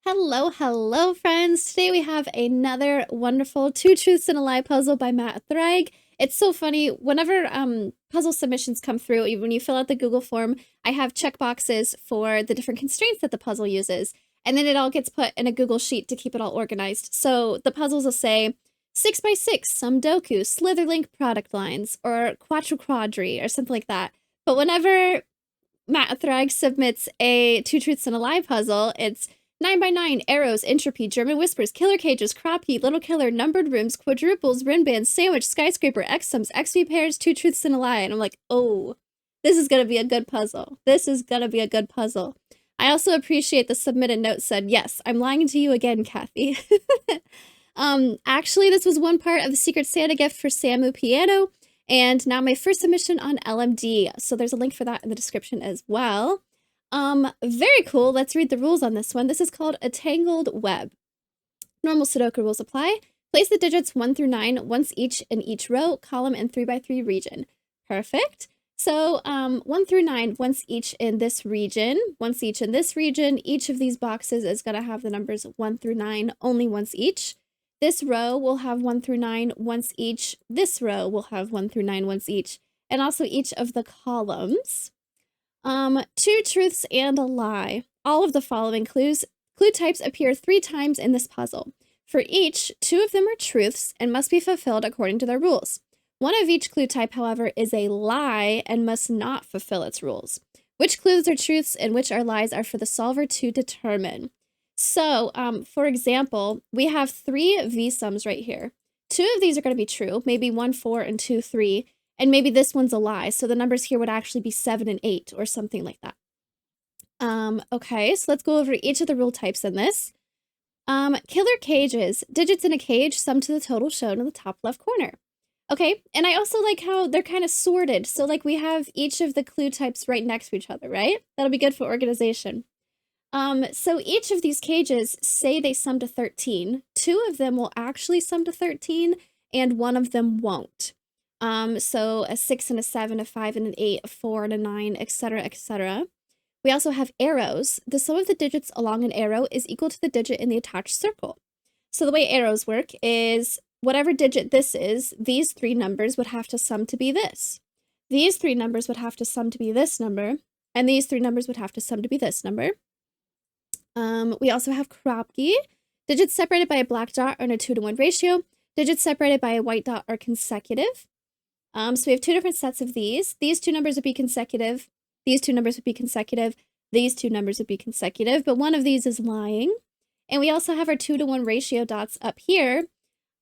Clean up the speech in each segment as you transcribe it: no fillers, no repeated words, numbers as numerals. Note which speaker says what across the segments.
Speaker 1: Hello, hello, friends. Today we have another wonderful Two Truths and a Lie puzzle by Ddraig. It's so funny. Whenever puzzle submissions come through, when you fill out the Google form, I have checkboxes for the different constraints that the puzzle uses. And then it all gets put in a Google sheet to keep it all organized. So the puzzles will say 6x6, Sudoku, Slitherlink product lines, or Quattro Quadri, or something like that. But whenever Ddraig submits a Two Truths and a Lie puzzle, it's 9x9, arrows, entropy, German whispers, killer cages, crop heap, little killer, numbered rooms, quadruples, rin bands, sandwich, skyscraper, X sums, XV pairs, Two Truths and a Lie. And I'm like, oh, this is gonna be a good puzzle. This is gonna be a good puzzle. I also appreciate the submitted note said, yes, I'm lying to you again, Kathy. Actually, this was one part of the Secret Santa gift for Samu Piano, and now my first submission on LMD. So there's a link for that in the description as well. Very cool. Let's read the rules on this one. This is called a tangled web. Normal Sudoku rules apply. Place the digits 1 through 9 once each in each row, column, and 3x3 region. Perfect. So 1 through 9 once each in this region, once each in this region. Each of these boxes is going to have the numbers 1 through 9 only once each. This row will have 1 through 9 once each. This row will have 1 through 9 once each. And also each of the columns. Two truths and a lie. All of the following clue types appear 3 times in this puzzle. For each, 2 of them are truths and must be fulfilled according to their rules. One of each clue type, however, is a lie and must not fulfill its rules. Which clues are truths and which are lies are for the solver to determine. So, for example, we have 3 V-sums right here. 2 of these are going to be true, maybe 1, 4, and 2, 3. And maybe this one's a lie, so the numbers here would actually be 7 and 8 or something like that. Okay, so let's go over each of the rule types in this. Killer cages. Digits in a cage sum to the total shown in the top left corner. Okay, and I also like how they're kind of sorted. So like we have each of the clue types right next to each other, right? That'll be good for organization. So each of these cages say they sum to 13. 2 of them will actually sum to 13, and 1 of them won't. So a 6 and a 7, a 5 and an 8, a 4 and a 9, etc., etc. We also have arrows. The sum of the digits along an arrow is equal to the digit in the attached circle. So the way arrows work is whatever digit this is, these 3 numbers would have to sum to be this. These 3 numbers would have to sum to be this number, and these 3 numbers would have to sum to be this number. We also have kropki. Digits separated by a black dot are in a 2-to-1 ratio. Digits separated by a white dot are consecutive. So we have 2 different sets of these. These 2 numbers would be consecutive. These 2 numbers would be consecutive. These 2 numbers would be consecutive, but one of these is lying. And we also have our 2-to-1 ratio dots up here,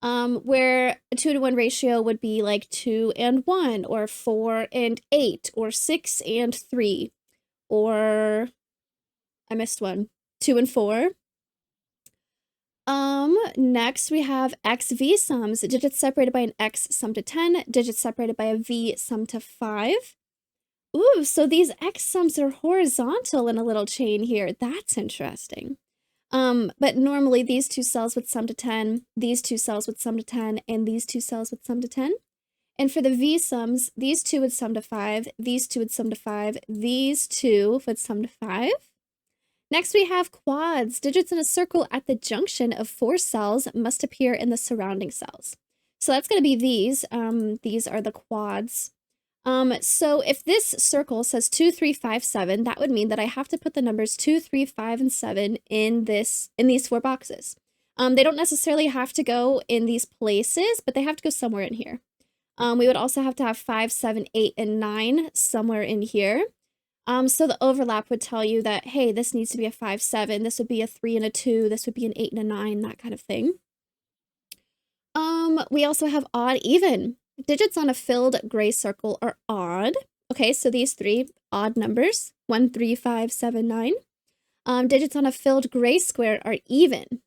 Speaker 1: where a 2-to-1 ratio would be like 2 and 1, or 4 and 8, or 6 and 3, or I missed one, 2 and 4. Next we have XV sums. Digits separated by an X sum to 10. Digits separated by a V sum to 5. Ooh, so these X sums are horizontal in a little chain here. That's interesting. But normally these 2 cells would sum to 10, these 2 cells would sum to 10, and these 2 cells would sum to 10. And for the V sums, these 2 would sum to 5, these 2 would sum to 5, these 2 would sum to 5. Next, we have quads. Digits in a circle at the junction of 4 cells must appear in the surrounding cells. So that's going to be these. These are the quads. So if this circle says 2, 3, 5, 7, that would mean that I have to put the numbers 2, 3, 5, and 7 in these 4 boxes. They don't necessarily have to go in these places, but they have to go somewhere in here. We would also have to have 5, 7, 8, and 9 somewhere in here. So the overlap would tell you that, hey, this needs to be a 5, 7, this would be a 3 and a 2, this would be an 8 and a 9, that kind of thing. We also have odd, even. Digits on a filled gray circle are odd. Okay, so these 3 odd numbers, 1, 3, 5, 7, 9. Digits on a filled gray square are even.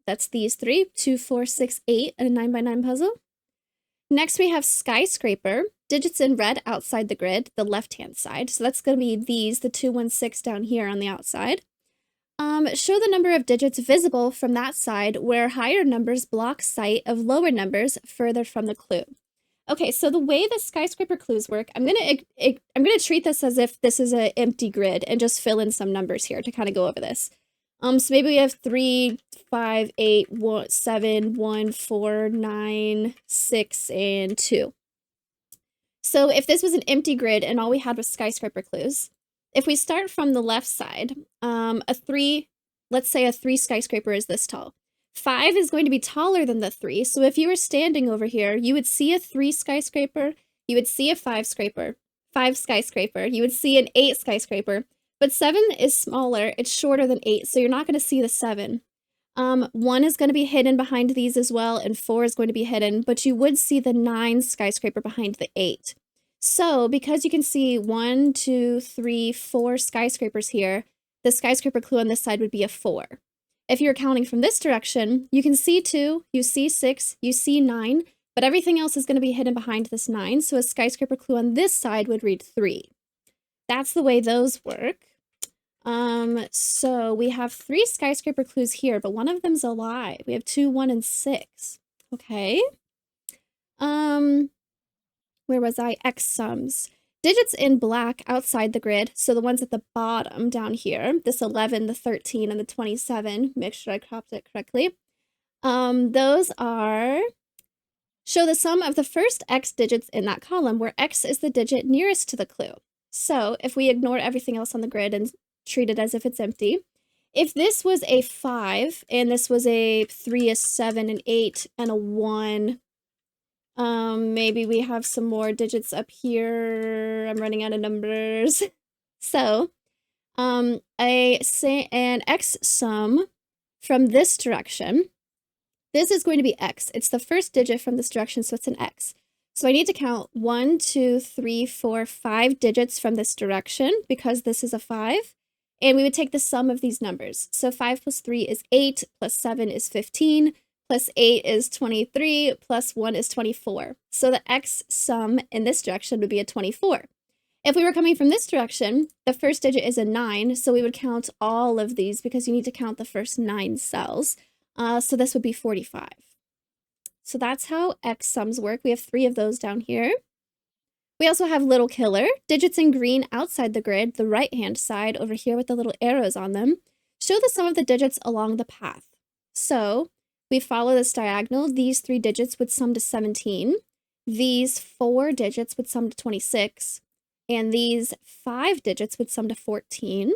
Speaker 1: That's these 3, 2, 4, 6, 8, and a 9x9 puzzle. Next, we have skyscraper. Digits in red outside the grid, the left-hand side. So that's going to be these, the 2, 1, 6 down here on the outside. Show the number of digits visible from that side where higher numbers block sight of lower numbers further from the clue. Okay, so the way the skyscraper clues work, I'm gonna treat this as if this is an empty grid and just fill in some numbers here to kind of go over this. So maybe we have 3, 5, 8, 7, 1, 4, 9, 6, and 2. So if this was an empty grid and all we had was skyscraper clues, if we start from the left side, let's say a 3 skyscraper is this tall. 5 is going to be taller than the 3, so if you were standing over here, you would see a 3 skyscraper, you would see a 5 skyscraper, you would see an 8 skyscraper, but 7 is smaller, it's shorter than 8, so you're not going to see the 7. 1 is going to be hidden behind these as well, and 4 is going to be hidden, but you would see the 9 skyscraper behind the 8. So, because you can see 1, 2, 3, 4 skyscrapers here, the skyscraper clue on this side would be a 4. If you're counting from this direction, you can see 2, you see 6, you see 9, but everything else is going to be hidden behind this 9, so a skyscraper clue on this side would read 3. That's the way those work. So we have 3 skyscraper clues here, but one of them's a lie. We have 2, 1, and 6. Okay. Where was I? X sums. Digits in black outside the grid, so the ones at the bottom down here, this 11, the 13, and the 27, make sure I cropped it correctly. Those are, show the sum of the first X digits in that column, where X is the digit nearest to the clue. So if we ignore everything else on the grid and treat it as if it's empty, if this was a 5, and this was a 3, a 7, an 8, and a 1, maybe we have some more digits up here. I'm running out of numbers. So, an X sum from this direction, this is going to be X. It's the first digit from this direction, so it's an X. So I need to count 1, 2, 3, 4, 5 digits from this direction because this is a 5. And we would take the sum of these numbers. So 5 plus 3 is 8, plus 7 is 15, plus 8 is 23, plus 1 is 24. So the X sum in this direction would be a 24. If we were coming from this direction, the first digit is a 9, so we would count all of these because you need to count the first 9 cells. So this would be 45. So that's how X sums work. We have 3 of those down here. We also have little killer, digits in green outside the grid, the right-hand side over here with the little arrows on them, show the sum of the digits along the path. So we follow this diagonal. These 3 digits would sum to 17. These 4 digits would sum to 26. And these 5 digits would sum to 14.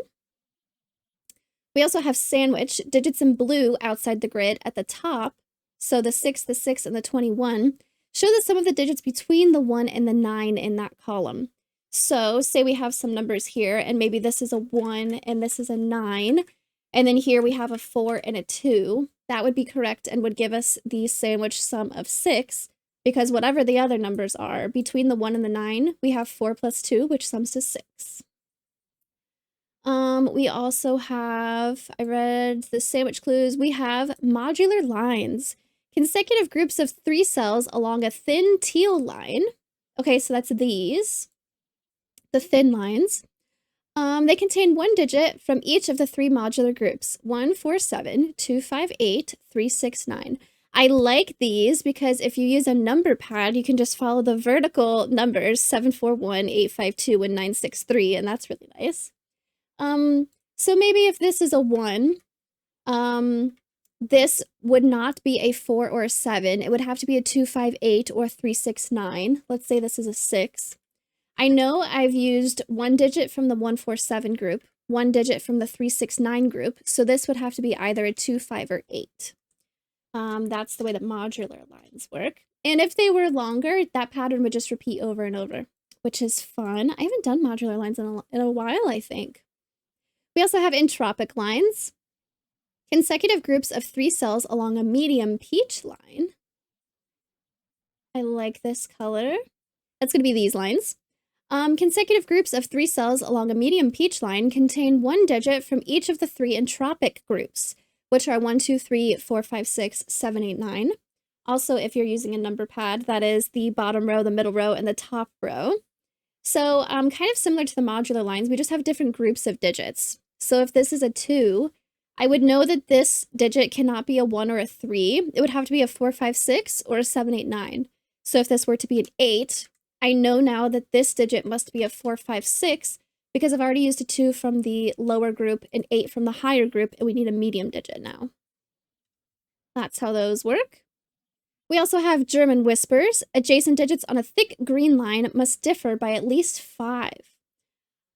Speaker 1: We also have sandwich, digits in blue outside the grid at the top. So the 6, and the 21. Show the sum of the digits between the 1 and the 9 in that column. So say we have some numbers here, and maybe this is a 1 and this is a 9, and then here we have a 4 and a 2. That would be correct and would give us the sandwich sum of 6, because whatever the other numbers are, between the 1 and the 9, we have 4 plus 2, which sums to 6. We also have, I read the sandwich clues, we have modular lines. Consecutive groups of 3 cells along a thin teal line. Okay, so that's these, the thin lines. They contain 1 digit from each of the 3 modular groups, 1, 4, 7, 2, 5, 8, 3, 6, 9. I like these because if you use a number pad, you can just follow the vertical numbers, 7, 4, 1, 8, 5, 2, and 9, 6, 3, and that's really nice. So maybe if this is a 1, this would not be a 4 or a 7. It would have to be a 2, 5, 8 or 3, 6, 9. Let's say this is a 6. I know I've used 1 digit from the 1, 4, 7 group, 1 digit from the 3, 6, 9 group. So this would have to be either a 2, 5, or 8. That's the way that modular lines work. And if they were longer, that pattern would just repeat over and over, which is fun. I haven't done modular lines in a while, I think. We also have entropic lines. Consecutive groups of 3 cells along a medium peach line. I like this color. That's going to be these lines. Consecutive groups of 3 cells along a medium peach line contain 1 digit from each of the 3 entropic groups, which are 1, 2, 3, 4, 5, 6, 7, 8, 9. Also, if you're using a number pad, that is the bottom row, the middle row, and the top row. So kind of similar to the modular lines, we just have different groups of digits. So if this is a 2, I would know that this digit cannot be a 1 or a 3. It would have to be a 4, 5, 6 or a 7, 8, 9. So if this were to be an 8, I know now that this digit must be a 4, 5, 6 because I've already used a 2 from the lower group and 8 from the higher group, and we need a medium digit now. That's how those work. We also have German whispers. Adjacent digits on a thick green line must differ by at least 5.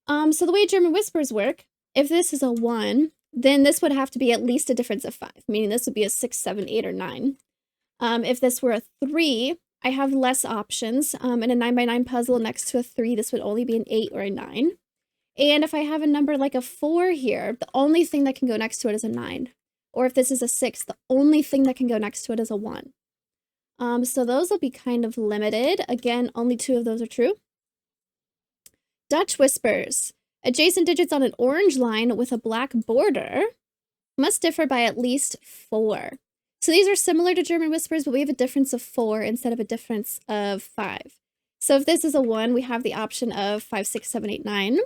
Speaker 1: So the way German whispers work, if this is a 1, then this would have to be at least a difference of 5, meaning this would be a 6, 7, 8, or 9. If this were a 3, I have less options. In a 9x9 puzzle next to a 3, this would only be an 8 or a 9. And if I have a number like a 4 here, the only thing that can go next to it is a 9. Or if this is a 6, the only thing that can go next to it is a 1. So those will be kind of limited. Again, only 2 of those are true. Dutch whispers. Adjacent digits on an orange line with a black border must differ by at least 4. So these are similar to German whispers, but we have a difference of 4 instead of a difference of 5. So if this is a 1, we have the option of 5, 6, 7, 8, 9.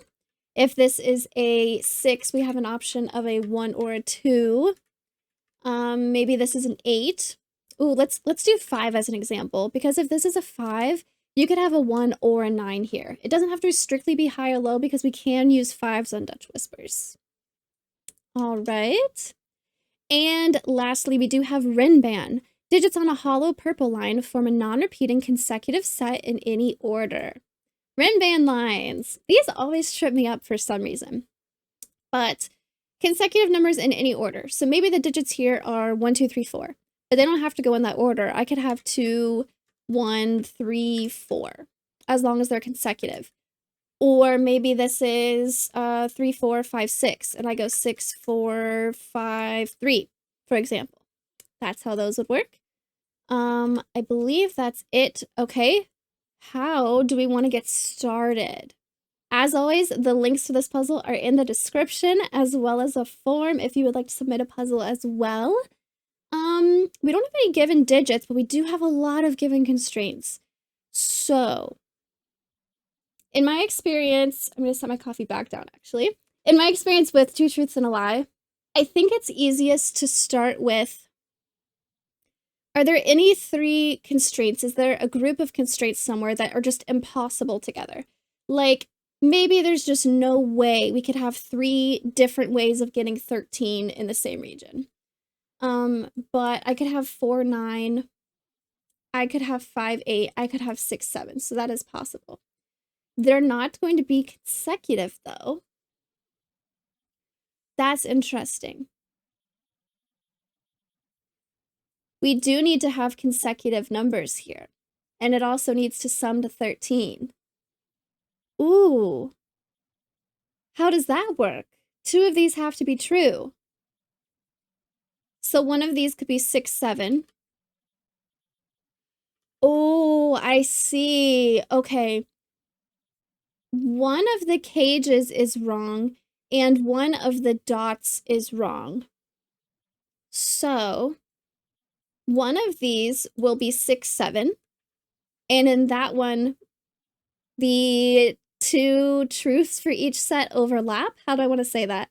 Speaker 1: If this is a 6, we have an option of a 1 or a 2. Maybe this is an 8. Ooh, let's do 5 as an example, because if this is a 5, you could have a 1 or a 9 here. It doesn't have to strictly be high or low because we can use 5s on Dutch whispers. All right. And lastly, we do have Rinban. Digits on a hollow purple line form a non-repeating consecutive set in any order. Rinban lines. These always trip me up for some reason. But consecutive numbers in any order. So maybe the digits here are 1, 2, 3, 4. But they don't have to go in that order. I could have 2, 1, 3, 4, as long as they're consecutive. Or maybe this is 3, 4, 5, 6, and I go 6, 4, 5, 3, for example. That's how those would work. I believe that's it. Okay, how do we want to get started? As always, the links to this puzzle are in the description, as well as a form if you would like to submit a puzzle as well. We don't have any given digits, but we do have a lot of given constraints. So, in my experience, I'm going to set my coffee back down, actually. In my experience with 2 truths and a lie, I think it's easiest to start with, are there any 3 constraints? Is there a group of constraints somewhere that are just impossible together? Like, maybe there's just no way we could have 3 different ways of getting 13 in the same region. But I could have 4, 9, I could have 5, 8, I could have 6, 7, so that is possible. They're not going to be consecutive, though. That's interesting. We do need to have consecutive numbers here, and it also needs to sum to 13. Ooh. How does that work? 2 of these have to be true. So one of these could be 6, 7. Oh, I see. Okay. One of the cages is wrong, and one of the dots is wrong. So one of these will be 6, 7. And in that one, the 2 truths for each set overlap. How do I want to say that?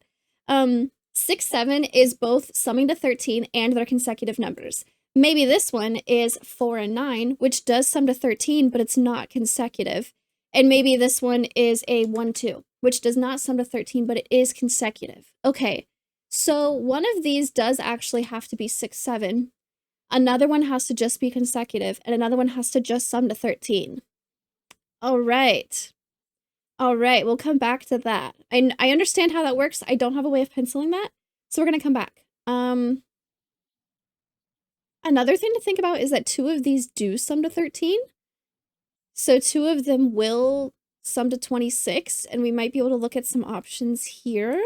Speaker 1: 6, 7 is both summing to 13 and they're consecutive numbers. Maybe this one is 4 and 9, which does sum to 13, but it's not consecutive. And maybe this one is a 1, 2, which does not sum to 13, but it is consecutive. Okay, so one of these does actually have to be 6, 7. Another one has to just be consecutive, and another one has to just sum to 13. All right. All right, we'll come back to that. I understand how that works. I don't have a way of penciling that, so we're going to come back. Another thing to think about is that 2 of these do sum to 13. So 2 of them will sum to 26, and we might be able to look at some options here.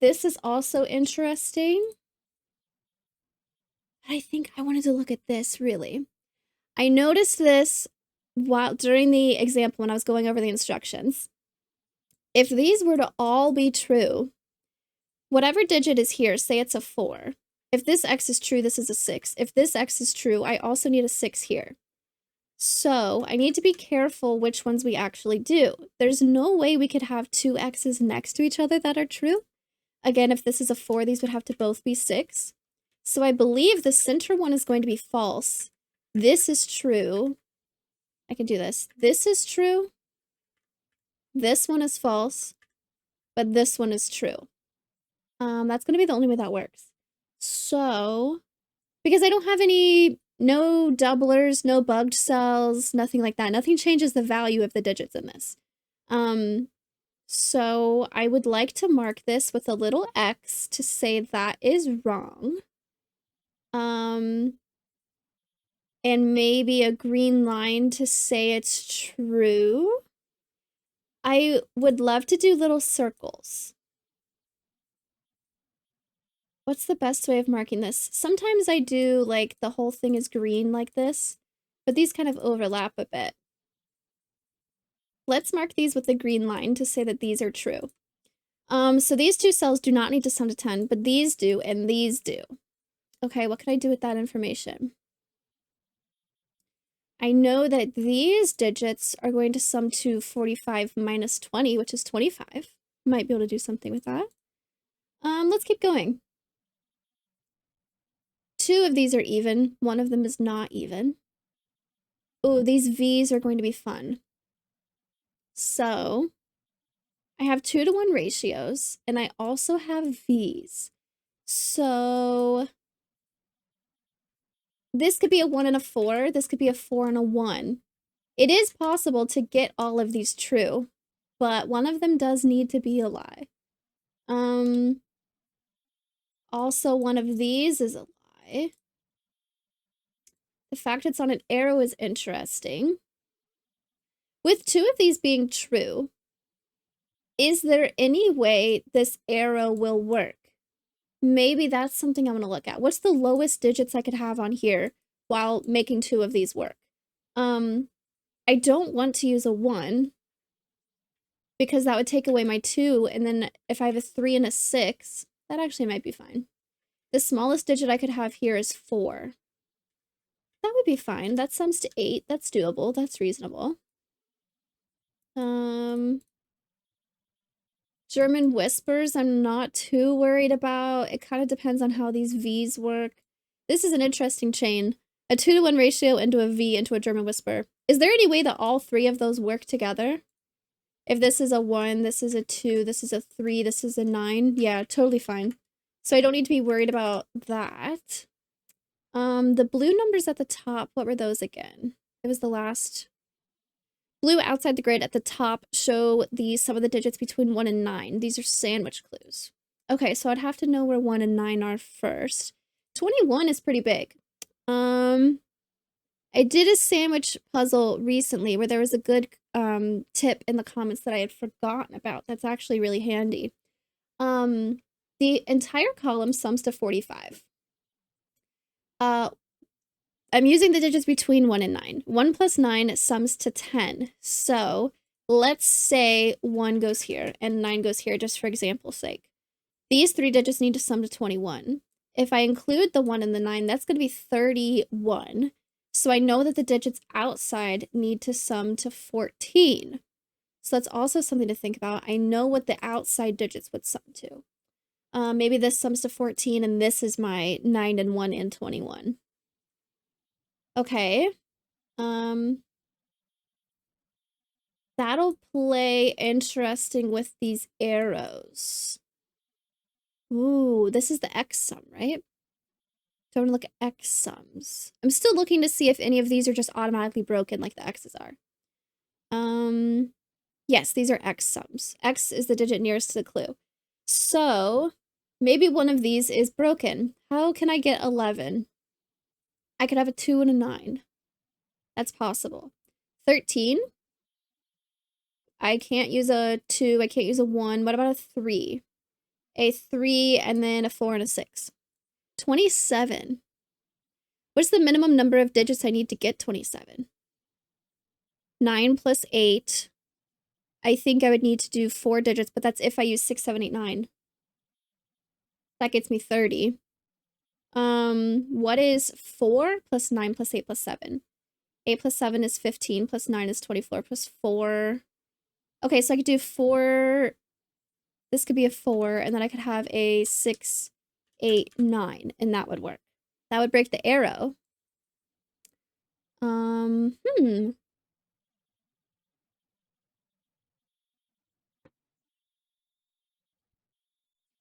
Speaker 1: This is also interesting. I think I wanted to look at this, really. I noticed this during the example when I was going over the instructions. If these were to all be true, whatever digit is here, say it's a 4. If this x is true, this is a 6. If this x is true, I also need a 6 here. So I need to be careful which ones we actually do. There's no way we could have 2 x's next to each other that are true. Again, if this is a 4, these would have to both be 6. So I believe the center one is going to be false. This is true. I can do this. This is true. This one is false, but this one is true. That's gonna be the only way that works. So, because I don't have no doublers, no bugged cells, nothing like that. Nothing changes the value of the digits in this. So I would like to mark this with a little X to say that is wrong. And maybe a green line to say it's true. I would love to do little circles. What's the best way of marking this? Sometimes I do like the whole thing is green like this, but these kind of overlap a bit. Let's mark these with a green line to say that these are true. So these two cells do not need to sum to 10, but these do and these do. Okay, what can I do with that information? I know that these digits are going to sum to 45 minus 20, which is 25. Might be able to do something with that. Let's keep going. 2 of these are even. 1 of them is not even. Oh, these V's are going to be fun. So, I have 2-to-1 ratios, and I also have V's. So, this could be a 1 and a 4. This could be a 4 and a 1. It is possible to get all of these true, but one of them does need to be a lie. Also, one of these is a lie. The fact it's on an arrow is interesting. With 2 of these being true, is there any way this arrow will work? Maybe that's something I'm going to look at. What's the lowest digits I could have on here while making 2 of these work? I don't want to use a 1 because that would take away my 2, and then if I have a 3 and a 6, that actually might be fine. The smallest digit I could have here is 4. That would be fine. That sums to 8. That's doable. That's reasonable. German whispers, I'm not too worried about. It kind of depends on how these V's work. This is an interesting chain. A 2-to-1 ratio into a V into a German whisper. Is there any way that all 3 of those work together? If this is a 1, this is a 2, this is a 3, this is a 9. Yeah, totally fine. So I don't need to be worried about that. The blue numbers at the top, what were those again? It was the last. Blue outside the grid at the top show the sum of the digits between 1 and 9. These are sandwich clues. Okay, so I'd have to know where 1 and 9 are first. 21 is pretty big. I did a sandwich puzzle recently where there was a good tip in the comments that I had forgotten about. That's actually really handy. The entire column sums to 45. I'm using the digits between 1 and 9. 1 plus 9 sums to 10. So let's say 1 goes here and 9 goes here, just for example's sake. These 3 digits need to sum to 21. If I include the 1 and the 9, that's going to be 31. So I know that the digits outside need to sum to 14. So that's also something to think about. I know what the outside digits would sum to. Maybe this sums to 14, and this is my 9 and 1 and 21. Okay. That'll play interesting with these arrows. Ooh, this is the X sum, right? So I'm gonna look at X sums. I'm still looking to see if any of these are just automatically broken like the X's are. Yes, these are X sums. X is the digit nearest to the clue. So maybe one of these is broken. How can I get 11? I could have a 2 and a 9. That's possible. 13. I can't use a 2. I can't use a 1. What about a 3? A 3 and then a 4 and a 6. 27. What's the minimum number of digits I need to get 27? 9 plus 8. I think I would need to do 4 digits, but that's if I use 6, 7, 8, 9. That gets me 30. What is 4 plus 9 plus 8 plus 7? 8 plus 7 is 15, plus 9 is 24, plus 4. Okay, so I could do 4. This could be a 4, and then I could have a 6, 8, 9, and that would work. That would break the arrow.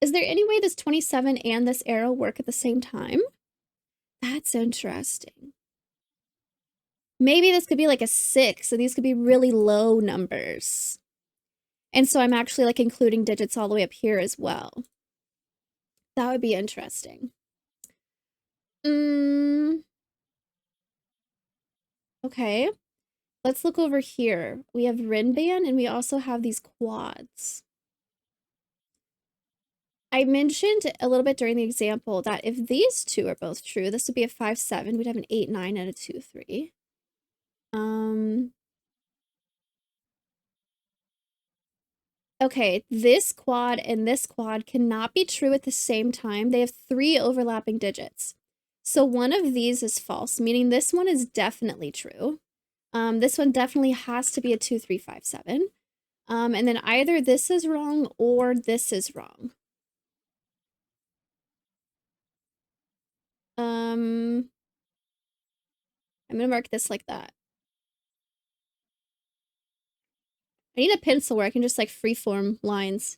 Speaker 1: Is there any way this 27 and this arrow work at the same time? That's interesting. Maybe this could be like a 6, and these could be really low numbers. And so I'm actually like including digits all the way up here as well. That would be interesting. Okay. Let's look over here. We have Rinban, and we also have these quads. I mentioned a little bit during the example that if these two are both true, this would be a 5, 7. We'd have an 8, 9, and a 2, 3. Okay, this quad and this quad cannot be true at the same time. They have 3 overlapping digits. So one of these is false, meaning this one is definitely true. This one definitely has to be a 2, 3, 5, 7. And then either this is wrong or this is wrong. I'm gonna mark this like that. I need a pencil where I can just like freeform lines.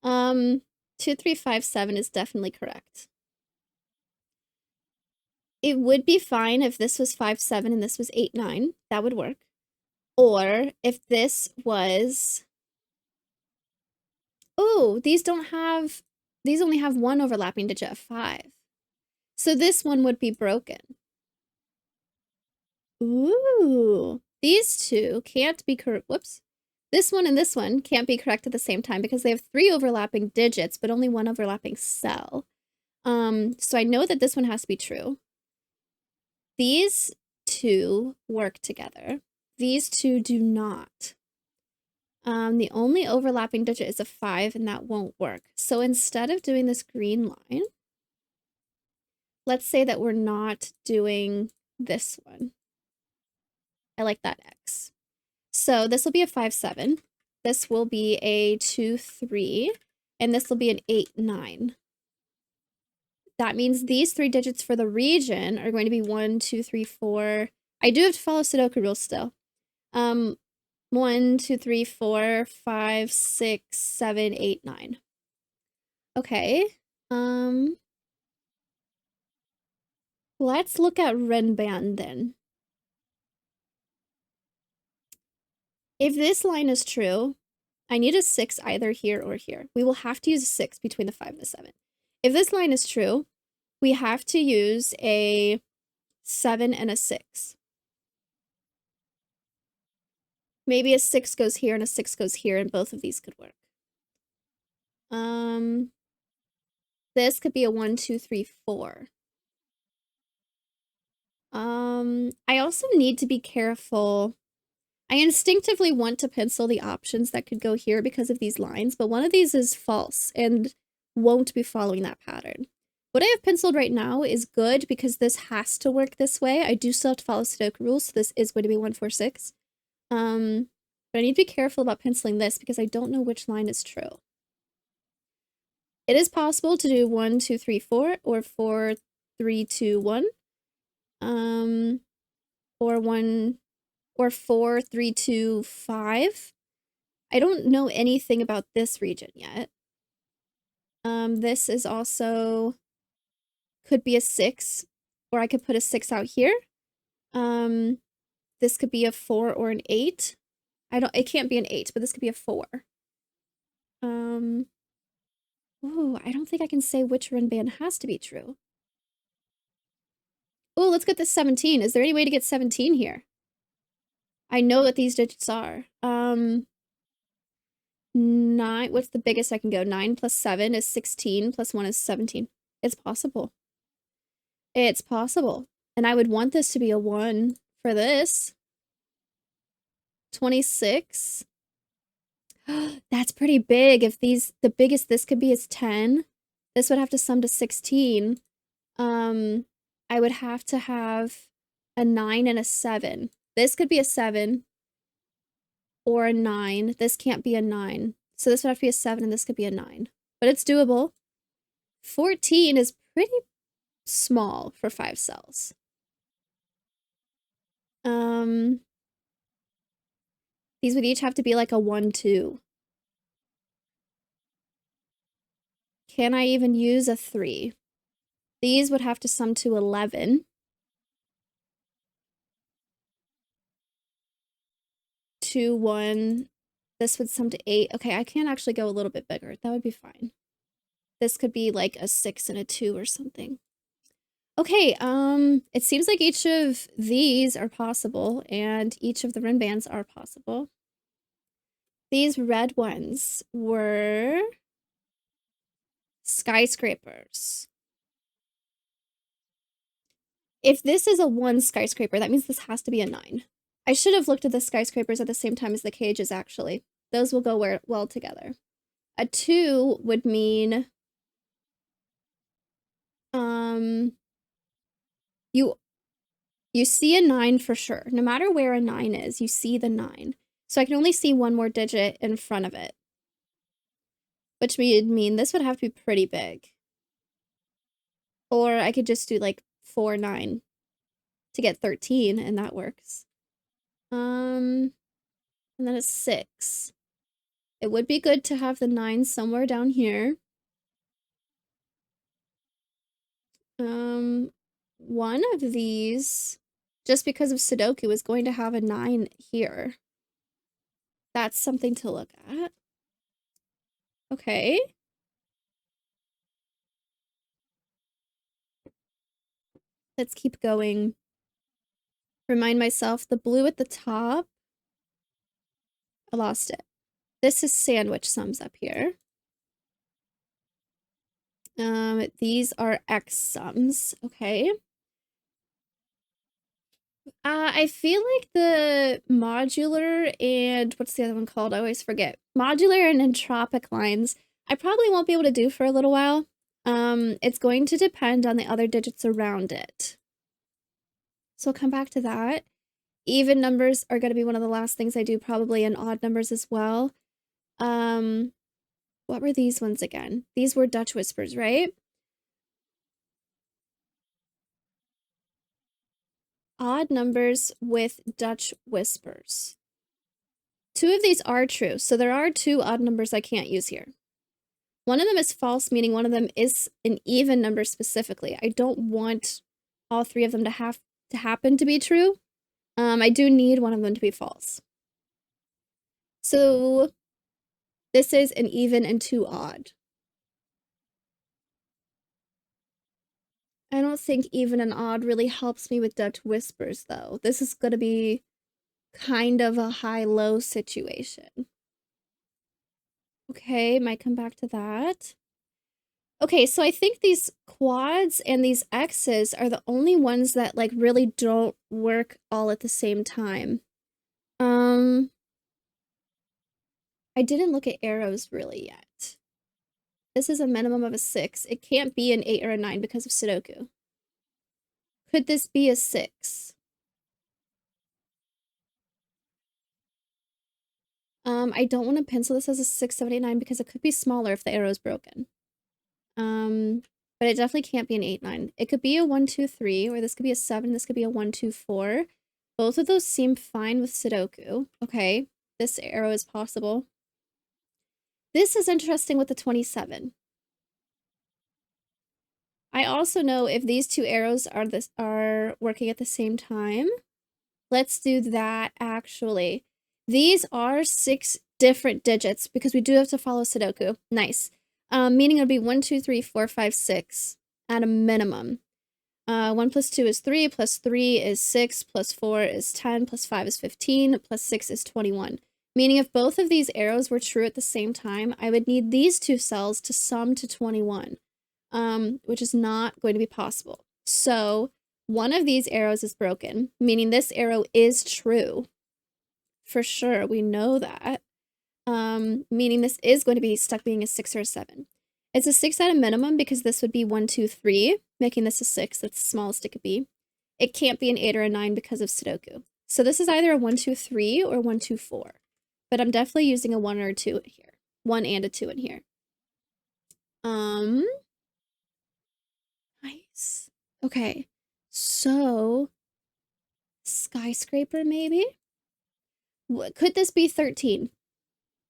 Speaker 1: 2, 3, 5, 7 is definitely correct. It would be fine if this was 5, 7 and this was 8, 9. That would work. Or if this was... Oh, these only have one overlapping digit of 5. So this one would be broken. Ooh, these two can't be correct. Whoops. This one and this one can't be correct at the same time because they have 3 overlapping digits, but only 1 overlapping cell. So I know that this one has to be true. These two work together. These two do not. The only overlapping digit is a 5, and that won't work. So instead of doing this green line, let's say that we're not doing this one. I like that X. So this will be a 5, 7. This will be a 2, 3. And this will be an 8, 9. That means these 3 digits for the region are going to be 1, 2, 3, 4. I do have to follow Sudoku rules still. 1, 2, 3, 4, 5, 6, 7, 8, 9. Okay. Let's look at Renban then. If this line is true, I need a 6 either here or here. We will have to use a 6 between the 5 and the 7. If this line is true, we have to use a 7 and a 6. Maybe a 6 goes here and a 6 goes here, and both of these could work. This could be a 1, 2, 3, 4. I also need to be careful. I instinctively want to pencil the options that could go here because of these lines, but one of these is false and won't be following that pattern. What I have penciled right now is good because this has to work this way. I do still have to follow Sudoku rules, so this is going to be 1, 4, 6. But I need to be careful about penciling this because I don't know which line is true. It is possible to do 1, 2, 3, 4, or 4, 3, 2, 1. Or 1, or 4, 3, 2, 5. I don't know anything about this region yet. This is also could be a 6, or I could put a 6 out here. This could be a 4 or an 8. It can't be an 8, but this could be a 4. Oh, I don't think I can say which Renban has to be true. Oh, let's get this 17. Is there any way to get 17 here? I know what these digits are. 9, what's the biggest I can go? 9 plus 7 is 16, plus 1 is 17. It's possible. It's possible. And I would want this to be a 1 for this. 26. That's pretty big. If the biggest this could be is 10. This would have to sum to 16. I would have to have a 9 and a 7. This could be a 7 or a 9. This can't be a 9. So this would have to be a 7 and this could be a 9. But it's doable. 14 is pretty small for 5 cells. These would each have to be like a 1, 2. Can I even use a 3? These would have to sum to 11. 2, 1. This would sum to 8. Okay, I can actually go a little bit bigger. That would be fine. This could be like a 6 and a 2 or something. Okay, it seems like each of these are possible, and each of the rin bands are possible. These red ones were skyscrapers. If this is a 1 skyscraper, that means this has to be a 9. I should have looked at the skyscrapers at the same time as the cages, actually. Those will go well together. A 2 would mean you see a 9 for sure. No matter where a 9 is, you see the 9. So I can only see one more digit in front of it. Which would mean this would have to be pretty big. Or I could just do like 4, 9 to get 13, and that works. And then a 6. It would be good to have the 9 somewhere down here. One of these, just because of Sudoku, is going to have a 9 here. That's something to look at. Okay. Let's keep going. Remind myself, the blue at the top. I lost it. This is sandwich sums up here. These are X sums. Okay. I feel like the modular and what's the other one called? I always forget. Modular and entropic lines, I probably won't be able to do for a little while. It's going to depend on the other digits around it. So I'll come back to that. Even numbers are going to be one of the last things I do, probably, and odd numbers as well. What were these ones again? These were Dutch whispers, right? Odd numbers with Dutch whispers. 2 of these are true, so there are 2 odd numbers I can't use here. One of them is false, meaning one of them is an even number specifically. I don't want all 3 of them to happen to be true. I do need one of them to be false. So this is an even and 2 odd. I don't think even and odd really helps me with Dutch whispers, though. This is going to be kind of a high-low situation. Okay, might come back to that. Okay, so I think these quads and these X's are the only ones that, like, really don't work all at the same time. I didn't look at arrows really yet. This is a minimum of a 6. It can't be an 8 or a 9 because of Sudoku. Could this be a 6? I don't want to pencil this as a 6, 7, 8, 9 because it could be smaller if the arrow is broken. But it definitely can't be an 8, 9. It could be a 1, 2, 3, or this could be a 7, this could be a 1, 2, 4. Both of those seem fine with Sudoku. Okay, this arrow is possible. This is interesting with the 27. I also know if these 2 arrows are working at the same time. Let's do that, actually. These are 6 different digits because we do have to follow Sudoku. Nice. Meaning it would be 1, 2, 3, 4, 5, 6 at a minimum. 1 plus 2 is 3, plus 3 is 6, plus 4 is 10, plus 5 is 15, plus 6 is 21. Meaning if both of these arrows were true at the same time, I would need these 2 cells to sum to 21, which is not going to be possible. So one of these arrows is broken, meaning this arrow is true. For sure, we know that. Meaning this is going to be stuck being a 6 or a 7. It's a 6 at a minimum because this would be 1, 2, 3, making this a 6. That's the smallest it could be. It can't be an 8 or a 9 because of Sudoku. So this is either a 1, 2, 3 or 1, 2, 4. But I'm definitely using a 1 or a 2 here. 1 and a 2 in here. Nice. Okay. So skyscraper maybe? Could this be 13?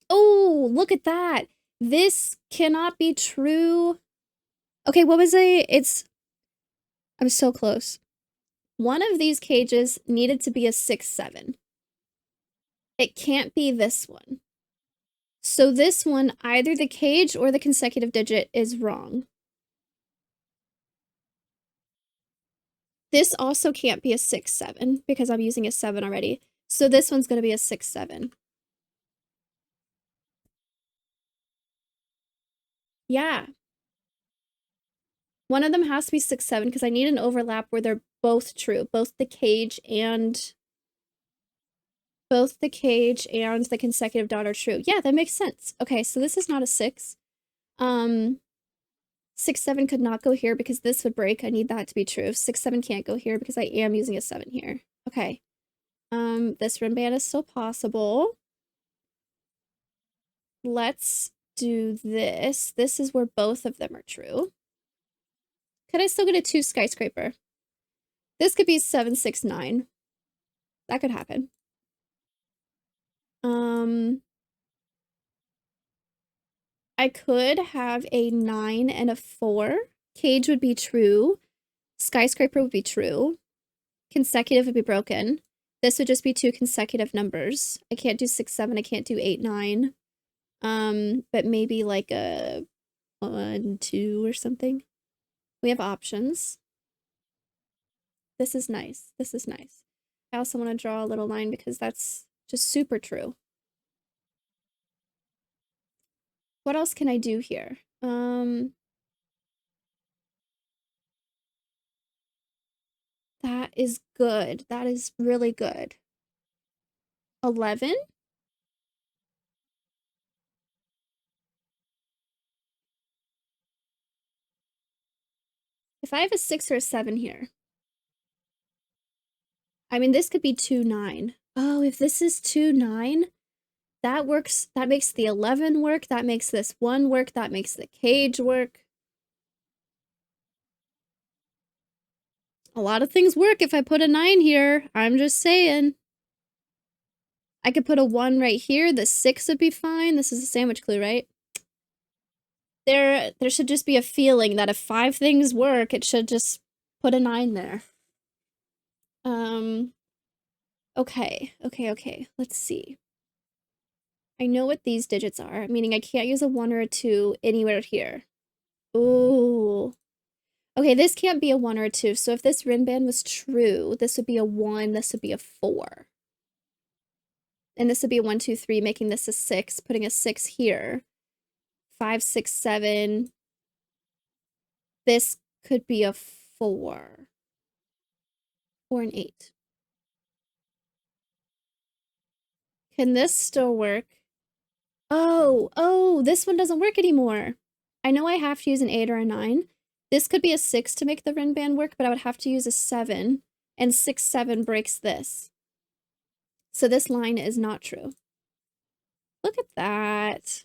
Speaker 1: Oh, look at that. This cannot be true. Okay, what was I'm so close. One of these cages needed to be a 6-7. It can't be this one. So this one, either the cage or the consecutive digit is wrong. This also can't be a 6-7 because I'm using a 7 already. So this one's going to be a 6-7. Yeah. One of them has to be 6-7 because I need an overlap where they're both true. Both the cage and the consecutive dot are true. Yeah, that makes sense. Okay, so this is not a 6. 6-7 could not go here because this would break. I need that to be true. 6-7 can't go here because I am using a 7 here. Okay. This rim band is still possible. Let's do this. This is where both of them are true. Could I still get a 2 skyscraper? This could be 7-6-9. That could happen. I could have a 9 and a 4. Cage would be true. Skyscraper would be true. Consecutive would be broken. This would just be 2 consecutive numbers. I can't do 6-7. I can't do 8-9. But maybe like a 1-2 or something. We have options. This is nice. This is nice. I also want to draw a little line because that's just super true. What else can I do here? That is good. That is really good. 11? If I have a 6 or a 7 here. I mean, this could be 2-9. Oh, if this is 2-9, that works. That makes the 11 work. That makes this 1 work. That makes the cage work. A lot of things work if I put a 9 here. I'm just saying. I could put a 1 right here. The 6 would be fine. This is a sandwich clue, right? There should just be a feeling that if 5 things work, it should just put a 9 there. Okay. Let's see. I know what these digits are, meaning I can't use a 1 or a 2 anywhere here. Ooh. Okay, this can't be a 1 or a 2, so if this rim band was true, this would be a 1, this would be a 4. And this would be a 1, 2, 3, making this a 6, putting a 6 here. 5, 6, 7. This could be a 4. 4 and 8. Can this still work? Oh, this one doesn't work anymore. I know I have to use an 8 or a 9. This could be a 6 to make the rim band work, but I would have to use a 7, and 6, 7 breaks this. So this line is not true. Look at that.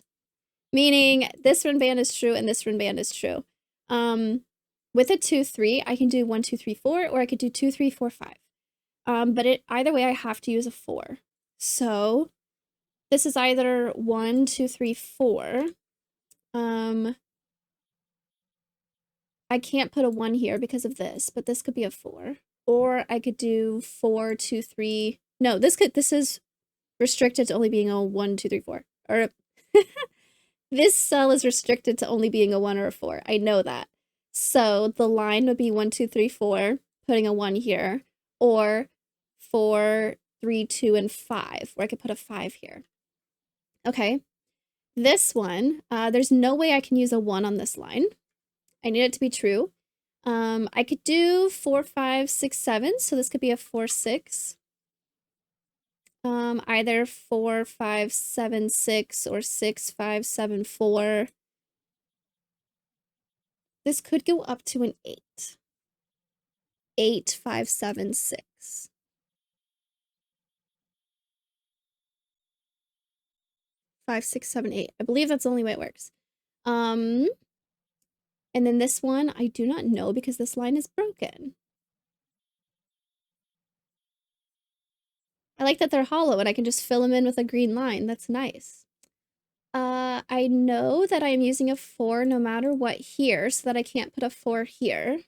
Speaker 1: Meaning this rim band is true and this rim band is true. With a 2, 3, I can do 1, 2, 3, 4, or I could do 2, 3, 4, 5. But either way, I have to use a 4. So this is either 1, 2, 3, 4. I can't put a 1 here because of this, but this could be a 4. Or I could do 4, 2, 3. No, this is restricted to only being a 1, 2, 3, 4. Or this cell is restricted to only being a 1 or a 4. I know that. So the line would be 1, 2, 3, 4, putting a 1 here, or 4, 3, 2, and 5, where I could put a 5 here. Okay. This one, there's no way I can use a 1 on this line. I need it to be true. I could do 4, 5, 6, 7, so this could be a 4, 6. Either 4, 5, 7, 6, or 6, 5, 7, 4. This could go up to an 8. 8, 5, 7, 6. 5, 6, 7, 8. I believe that's the only way it works. And then this one, I do not know because this line is broken. I like that they're hollow and I can just fill them in with a green line. That's nice. I know that I'm using a 4 no matter what here, so that I can't put a 4 here.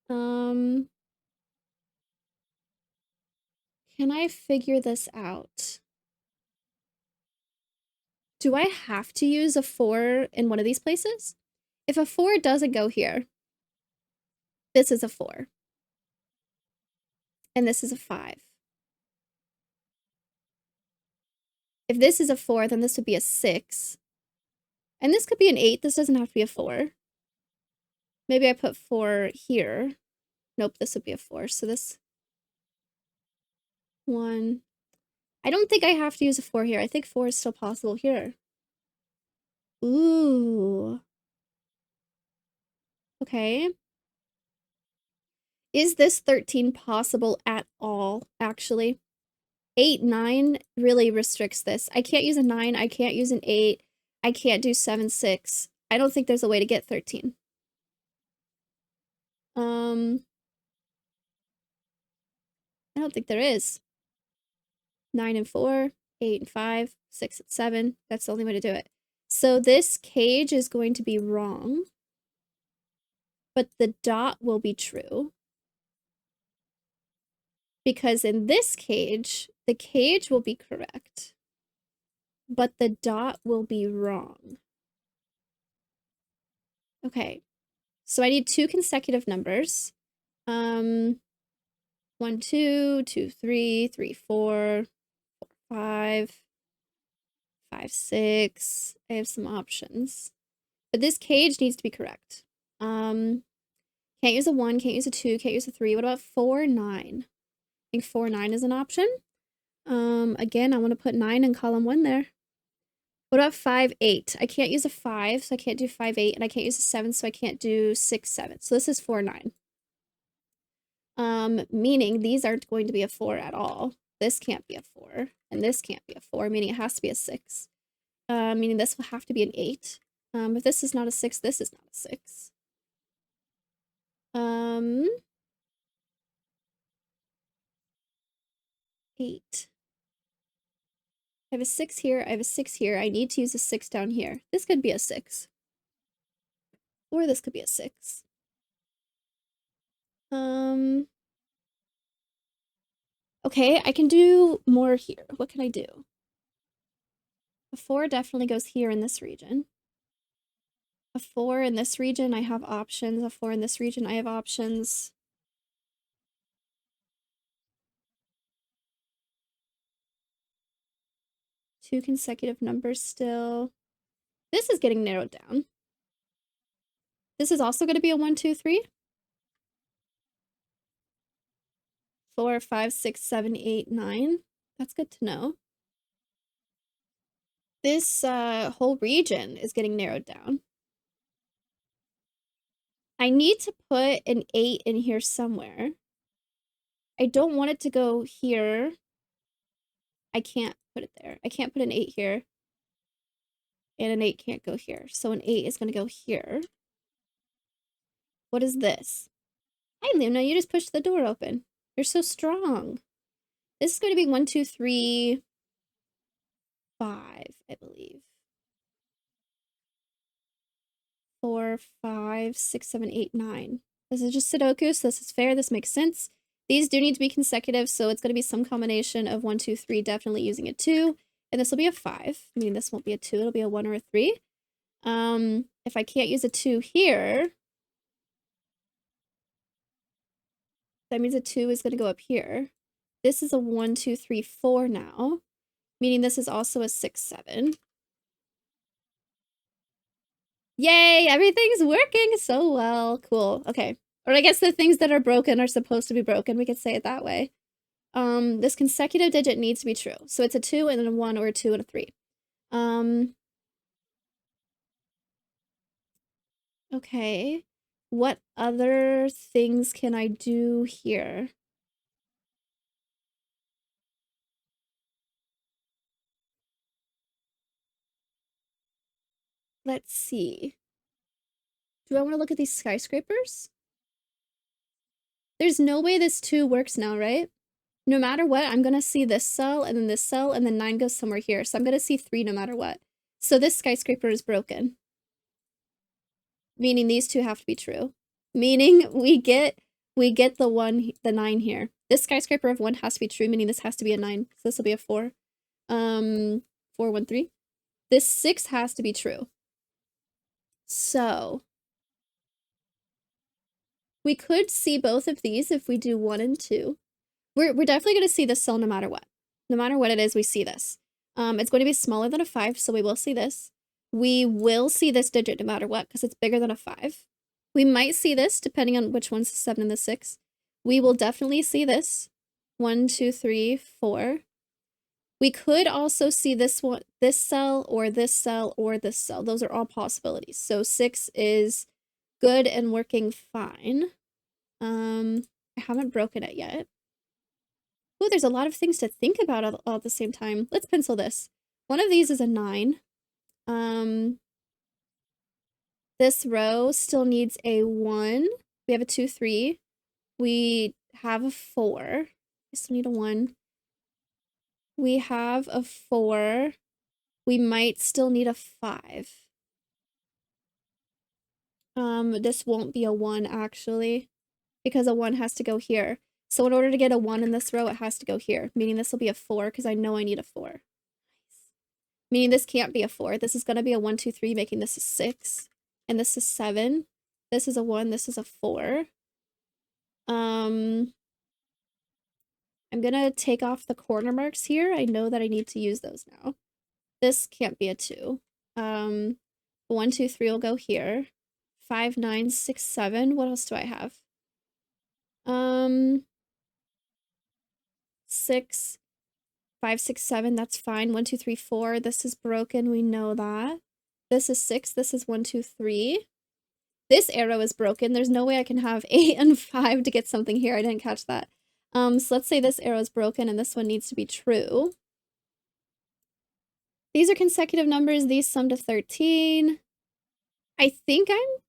Speaker 1: Can I figure this out? Do I have to use a 4 in one of these places? If a 4 doesn't go here, this is a 4. And this is a 5. If this is a 4, then this would be a 6. And this could be an 8. This doesn't have to be a 4. Maybe I put 4 here. Nope, this would be a 4. So this 1. I don't think I have to use a 4 here. I think 4 is still possible here. Ooh. Okay. Is this 13 possible at all, actually? 8, 9 really restricts this. I can't use a 9. I can't use an 8. I can't do 7, 6. I don't think there's a way to get 13. I don't think there is. 9 and 4, 8 and 5, 6 and 7. That's the only way to do it. So this cage is going to be wrong, but the dot will be true. Because in this cage, the cage will be correct, but the dot will be wrong. Okay, so I need 2 consecutive numbers. 1, 2, 2, 3, 3, 4, 5, 5, 6. I have some options. But this cage needs to be correct. Can't use a 1, can't use a 2, can't use a 3. What about 4, 9? I think 4, 9 is an option. Again, I want to put 9 in column 1 there. What about 5, 8? I can't use a 5, so I can't do 5, 8, and I can't use a 7, so I can't do 6, 7. So this is 4, 9. Meaning these aren't going to be a 4 at all. This can't be a 4, and this can't be a 4, meaning it has to be a 6. Meaning this will have to be an 8. If this is not a 6, this is not a 6. 8. I have a 6 here, I have a 6 here. I need to use a 6 down here. This could be a 6. Or this could be a 6. Okay, I can do more here. What can I do? A 4 definitely goes here in this region. A 4 in this region, I have options. A 4 in this region, I have options. Two consecutive numbers still. This is getting narrowed down. This is also going to be a 1, 2, 3. 4, 5, 6, 7, 8, 9. That's good to know. This whole region is getting narrowed down. I need to put an 8 in here somewhere. I don't want it to go here. I can't put it there. I can't put an 8 here. And an 8 can't go here. So an 8 is going to go here. What is this? Hi, Luna. You just pushed the door open. You're so strong. This is going to be 1, 2, 3, 5, I believe. 4, 5, 6, 7, 8, 9. This is just Sudoku, so this is fair. This makes sense. These do need to be consecutive, so it's going to be some combination of 1, 2, 3, definitely using a 2. And this will be a 5. I mean, this won't be a 2. It'll be a 1 or a 3. If I can't use a 2 here, that means a 2 is going to go up here. This is a 1, 2, 3, 4 now, meaning this is also a 6, 7. Yay, everything's working so well. Cool. Okay. Or I guess the things that are broken are supposed to be broken. We could say it that way. This consecutive digit needs to be true. So it's a 2 and then a 1 or a 2 and a 3. Okay. What other things can I do here? Let's see. Do I want to look at these skyscrapers? There's no way this 2 works now, right? No matter what, I'm going to see this cell, and then this cell, and then 9 goes somewhere here. So I'm going to see 3 no matter what. So this skyscraper is broken. Meaning these two have to be true. Meaning we get the 9 here. This skyscraper of 1 has to be true, meaning this has to be a 9. So this will be a 4. 4, 1, 3. This 6 has to be true. So we could see both of these if we do 1 and 2. We're definitely going to see this cell no matter what. No matter what it is, we see this. It's going to be smaller than a 5, so we will see this. We will see this digit no matter what, because it's bigger than a 5. We might see this, depending on which one's the 7 and the 6. We will definitely see this. 1, 2, 3, 4. We could also see this one, this cell, or this cell, or this cell. Those are all possibilities. So 6 is good and working fine. I haven't broken it yet. Oh, there's a lot of things to think about all at the same time. Let's pencil this. One of these is a 9. This row still needs a 1. We have a 2, 3. We have a 4. We still need a 1. We have a 4. We might still need a 5. This won't be a 1 actually, because a 1 has to go here. So in order to get a 1 in this row, it has to go here, meaning this will be a 4 because I know I need a 4. Meaning this can't be a 4. This is going to be a 1, 2, 3, making this a 6. And this is 7. This is a 1. This is a 4. I'm going to take off the corner marks here. I know that I need to use those now. This can't be a 2. 1, 2, 3 will go here. 5, 9, 6, 7. What else do I have? 6, 5, 6, 7. That's fine. 1, 2, 3, 4. This is broken. We know that. This is 6. This is 1, 2, 3. This arrow is broken. There's no way I can have 8 and 5 to get something here. I didn't catch that. So let's say this arrow is broken and this one needs to be true. These are consecutive numbers. These sum to 13. I think I'm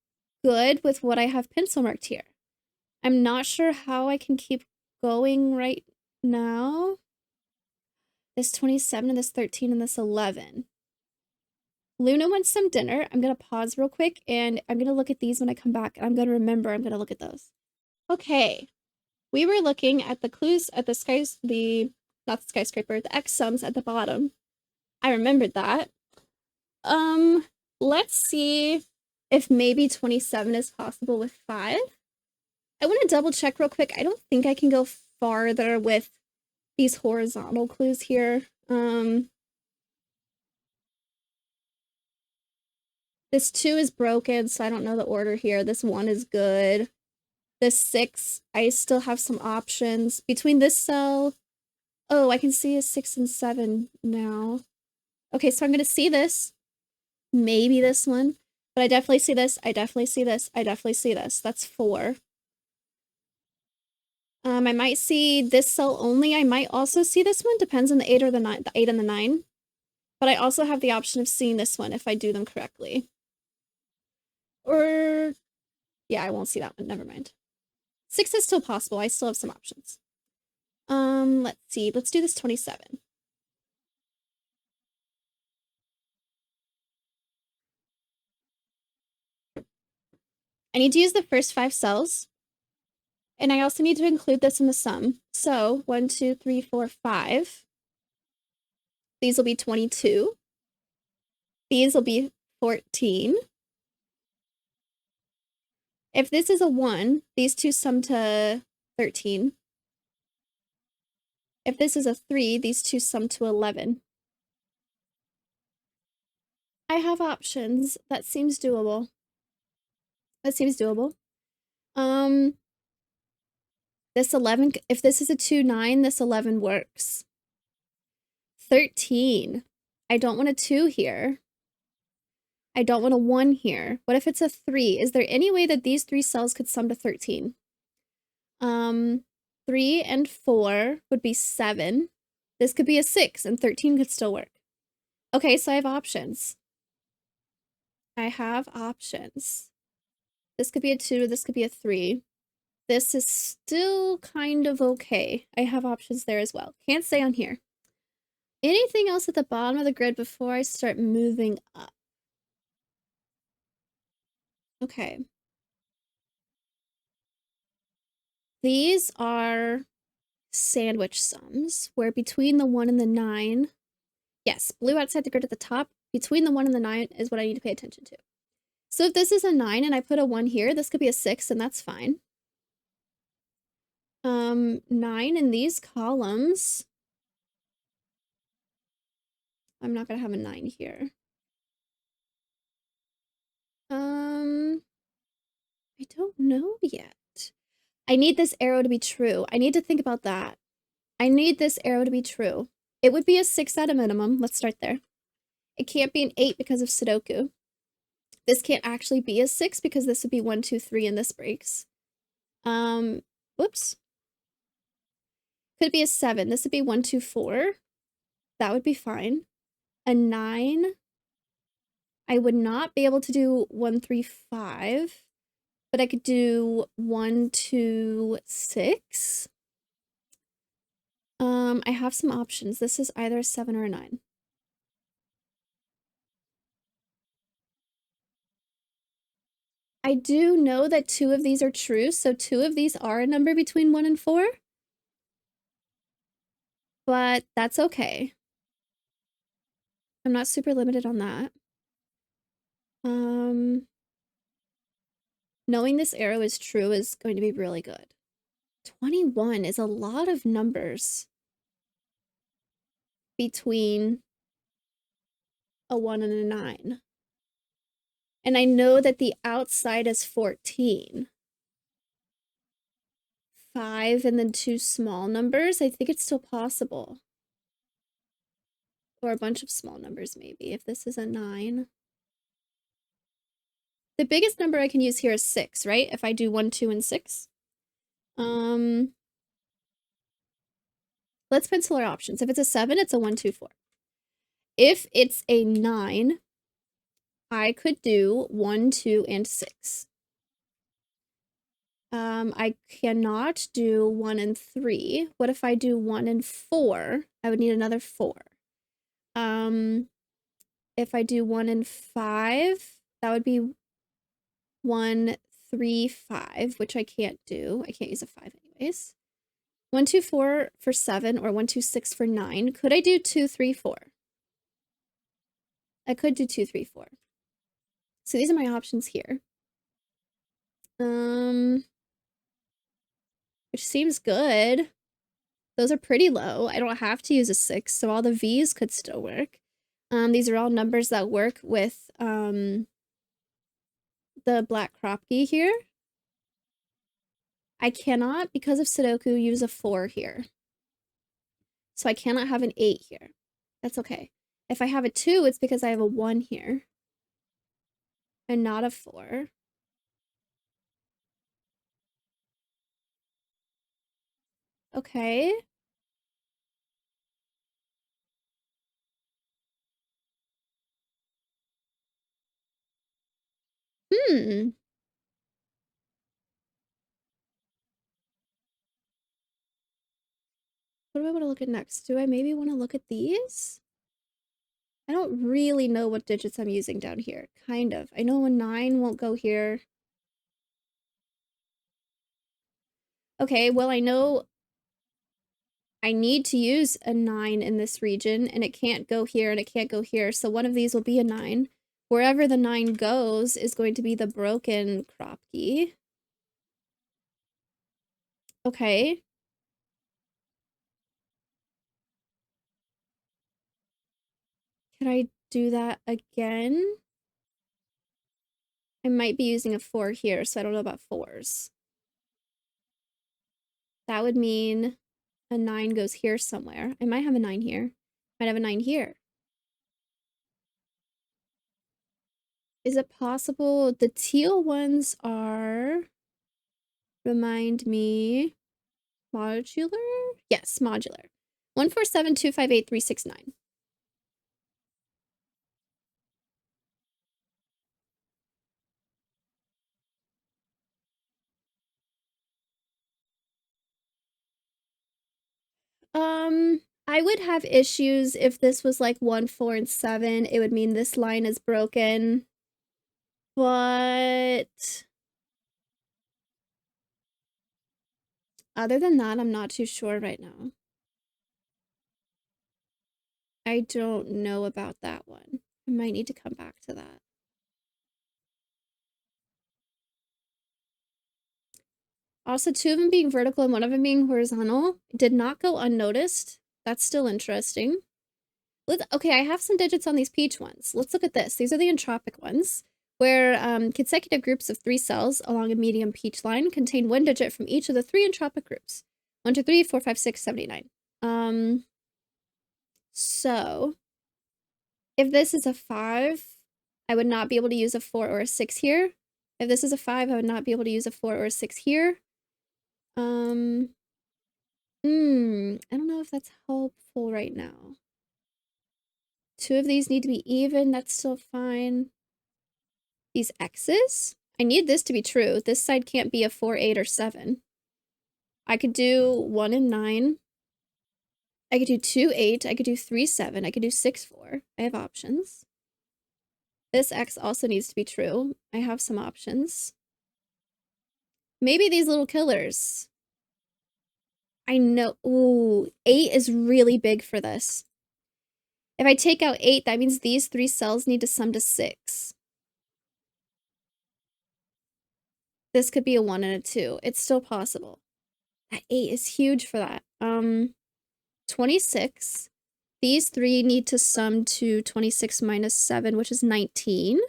Speaker 1: good with what I have pencil marked here. I'm not sure how I can keep going right now. This 27 and this 13 and this 11. Luna wants some dinner. I'm going to pause real quick and I'm going to look at these when I come back. And I'm going to remember I'm going to look at those. Okay. We were looking at the clues at the not the skyscraper, the X sums at the bottom. I remembered that. Let's see if maybe 27 is possible with 5. I want to double check real quick. I don't think I can go farther with these horizontal clues here. This 2 is broken, so I don't know the order here. This 1 is good. This 6, I still have some options. Between this cell, oh, I can see a 6 and 7 now. Okay, so I'm going to see this. Maybe this one. But I definitely see this. I definitely see this. I definitely see this. That's 4. I might see this cell only. I might also see this one. Depends on the 8 or the 9, the 8 and the 9. But I also have the option of seeing this one if I do them correctly. Or, yeah, I won't see that one. Never mind. 6 is still possible. I still have some options. Let's see. Let's do this 27. I need to use the first 5 cells. And I also need to include this in the sum. So 1, 2, 3, 4, 5. These will be 22. These will be 14. If this is a 1, these two sum to 13. If this is a 3, these two sum to 11. I have options. That seems doable. That seems doable. This 11, if this is a 2, 9, this 11 works. 13. I don't want a 2 here. I don't want a 1 here. What if it's a 3? Is there any way that these 3 cells could sum to 13? 3 and 4 would be 7. This could be a 6 and 13 could still work. Okay, so I have options. I have options. This could be a 2, this could be a 3. This is still kind of okay. I have options there as well. Can't say on here. Anything else at the bottom of the grid before I start moving up? Okay. These are sandwich sums, where between the 1 and the 9, yes, blue outside the grid at the top, between the 1 and the 9 is what I need to pay attention to. So if this is a 9 and I put a 1 here, this could be a 6, and that's fine. 9 in these columns. I'm not gonna have a 9 here. I don't know yet. I need this arrow to be true. I need to think about that. I need this arrow to be true. It would be a 6 at a minimum. Let's start there. It can't be an 8 because of Sudoku. This can't actually be a 6 because this would be 1, 2, 3, and this breaks. Whoops. Could be a 7. This would be 1, 2, 4. That would be fine. A 9. I would not be able to do 1, 3, 5. But I could do 1, 2, 6. I have some options. This is either a 7 or a 9. I do know that 2 of these are true, so 2 of these are a number between 1 and 4. But that's okay. I'm not super limited on that. Knowing this arrow is true is going to be really good. 21 is a lot of numbers between a 1 and a 9. And I know that the outside is 14. 5 and then 2 small numbers. I think it's still possible. Or a bunch of small numbers, maybe, if this is a 9. The biggest number I can use here is 6, right? If I do 1, 2, and 6. Let's pencil our options. If it's a 7, it's a 1, 2, 4. If it's a 9, I could do 1, 2, and 6. I cannot do 1 and 3. What if I do 1 and 4? I would need another 4. If I do 1 and 5, that would be 1, 3, 5, which I can't do. I can't use a 5 anyways. 1, 2, 4 for 7, or 1, 2, 6 for 9. Could I do 2, 3, 4? I could do 2, 3, 4. So these are my options here. Which seems good. Those are pretty low. I don't have to use a 6, so all the V's could still work. These are all numbers that work with the black Kropke here. I cannot, because of Sudoku, use a 4 here. So I cannot have an 8 here. That's okay. If I have a 2, it's because I have a 1 here. And not a 4. Okay. What do I want to look at next? Do I maybe want to look at these? I don't really know what digits I'm using down here. Kind of. I know a 9 won't go here. Okay, well, I know I need to use a 9 in this region, and it can't go here, and it can't go here, so one of these will be a 9. Wherever the 9 goes is going to be the broken Kropke. Okay. Can I do that again? I might be using a 4 here, so I don't know about 4s. That would mean a 9 goes here somewhere. I might have a 9 here. Might have a 9 here. Is it possible the teal ones are, remind me, modular? Yes, modular. 147258369. I would have issues if this was like 1, 4, and 7. It would mean this line is broken. But other than that, I'm not too sure right now. I don't know about that one. I might need to come back to that. Also, 2 of them being vertical and 1 of them being horizontal did not go unnoticed. That's still interesting. Okay, I have some digits on these peach ones. Let's look at this. These are the entropic ones, where consecutive groups of 3 cells along a medium peach line contain 1 digit from each of the 3 entropic groups. 1, 2, 3, 4, 5, 6, 79. So if this is a 5, I would not be able to use a 4 or a 6 here. If this is a 5, I would not be able to use a 4 or a 6 here. I don't know if that's helpful right now. 2 of these need to be even, that's still fine. These X's? I need this to be true. This side can't be a 4, 8, or 7. I could do 1 and 9. I could do 2, 8. I could do 3, 7. I could do 6, 4. I have options. This X also needs to be true. I have some options. Maybe these little killers. I know. Ooh, 8 is really big for this. If I take out 8, that means these 3 cells need to sum to 6. This could be a 1 and a 2. It's still possible. That 8 is huge for that. 26. These 3 need to sum to 26 minus 7, which is 19.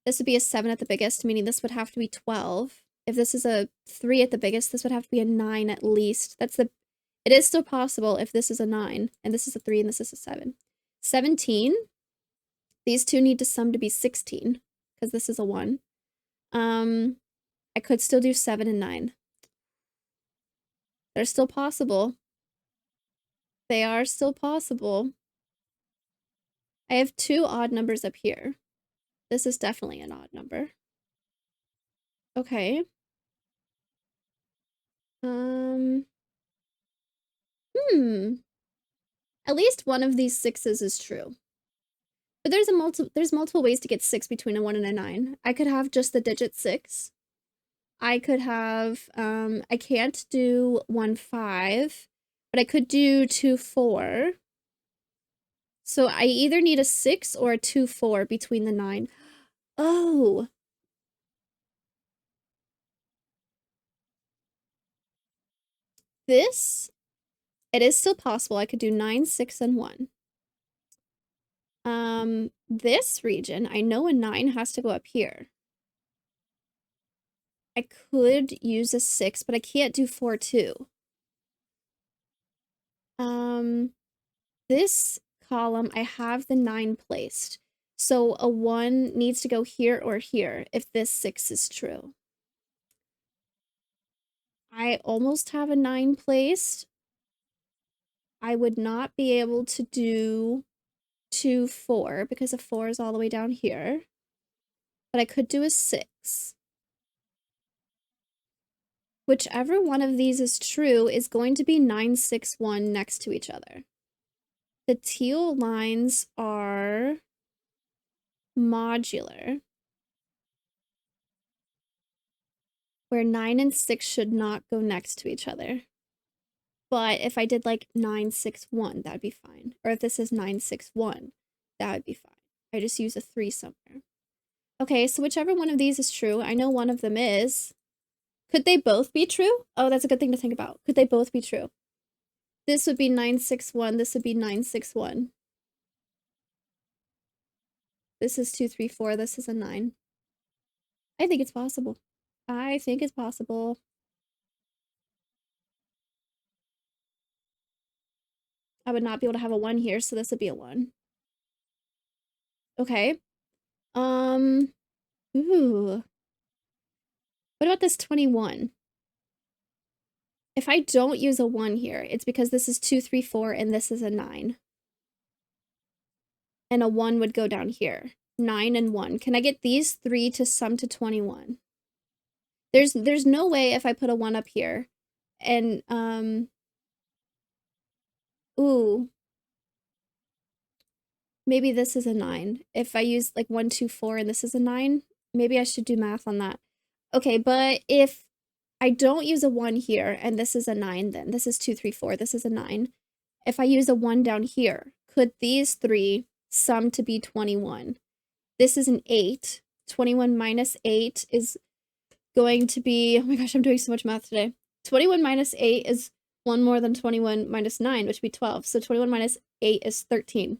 Speaker 1: This would be a 7 at the biggest, meaning this would have to be 12. If this is a 3 at the biggest, this would have to be a 9 at least. It is still possible if this is a 9, and this is a 3, and this is a 7. 17. These 2 need to sum to be 16, because this is a 1. I could still do 7 and 9. They're still possible. They are still possible. I have 2 odd numbers up here. This is definitely an odd number. Okay. At least one of these 6s is true. But there's multiple ways to get 6 between a 1 and a 9. I could have just the digit 6. I could have, I can't do 1, 5, but I could do 2, 4. So I either need a 6 or a 2, 4 between the 9. Oh. This, it is still possible. I could do 9, 6, and 1. This region, I know a 9 has to go up here. I could use a 6, but I can't do 4, 2. This column, I have the 9 placed. So a 1 needs to go here or here if this 6 is true. I almost have a 9 placed. I would not be able to do 2, 4 because a 4 is all the way down here. But I could do a 6. Whichever one of these is true is going to be 9, 6, 1 next to each other. The teal lines are modular, where 9 and 6 should not go next to each other. But if I did like 9, 6, 1, that'd be fine. Or if this is 9, 6, 1, that would be fine. I just use a 3 somewhere. Okay, so whichever one of these is true, I know one of them is. Could they both be true? Oh, that's a good thing to think about. Could they both be true? This would be 9, 6, 1. This would be 9, 6, 1. This is 2, 3, 4. This is a 9. I think it's possible. I think it's possible. I would not be able to have a 1 here, so this would be a 1. Okay. Ooh. What about this 21? If I don't use a 1 here, it's because this is 2, 3, 4, and this is a 9. And a 1 would go down here. 9 and 1. Can I get these 3 to sum to 21? There's no way if I put a 1 up here and Ooh. Maybe this is a 9. If I use like 1, 2, 4 and this is a 9, maybe I should do math on that. Okay, but if I don't use a 1 here and this is a 9, then this is 2, 3, 4, this is a 9. If I use a 1 down here, could these three sum to be 21? This is an 8. 21 minus 8 is going to be, oh my gosh, I'm doing so much math today. 21 minus 8 is 1 more than 21 minus 9, which would be 12. So 21 minus 8 is 13.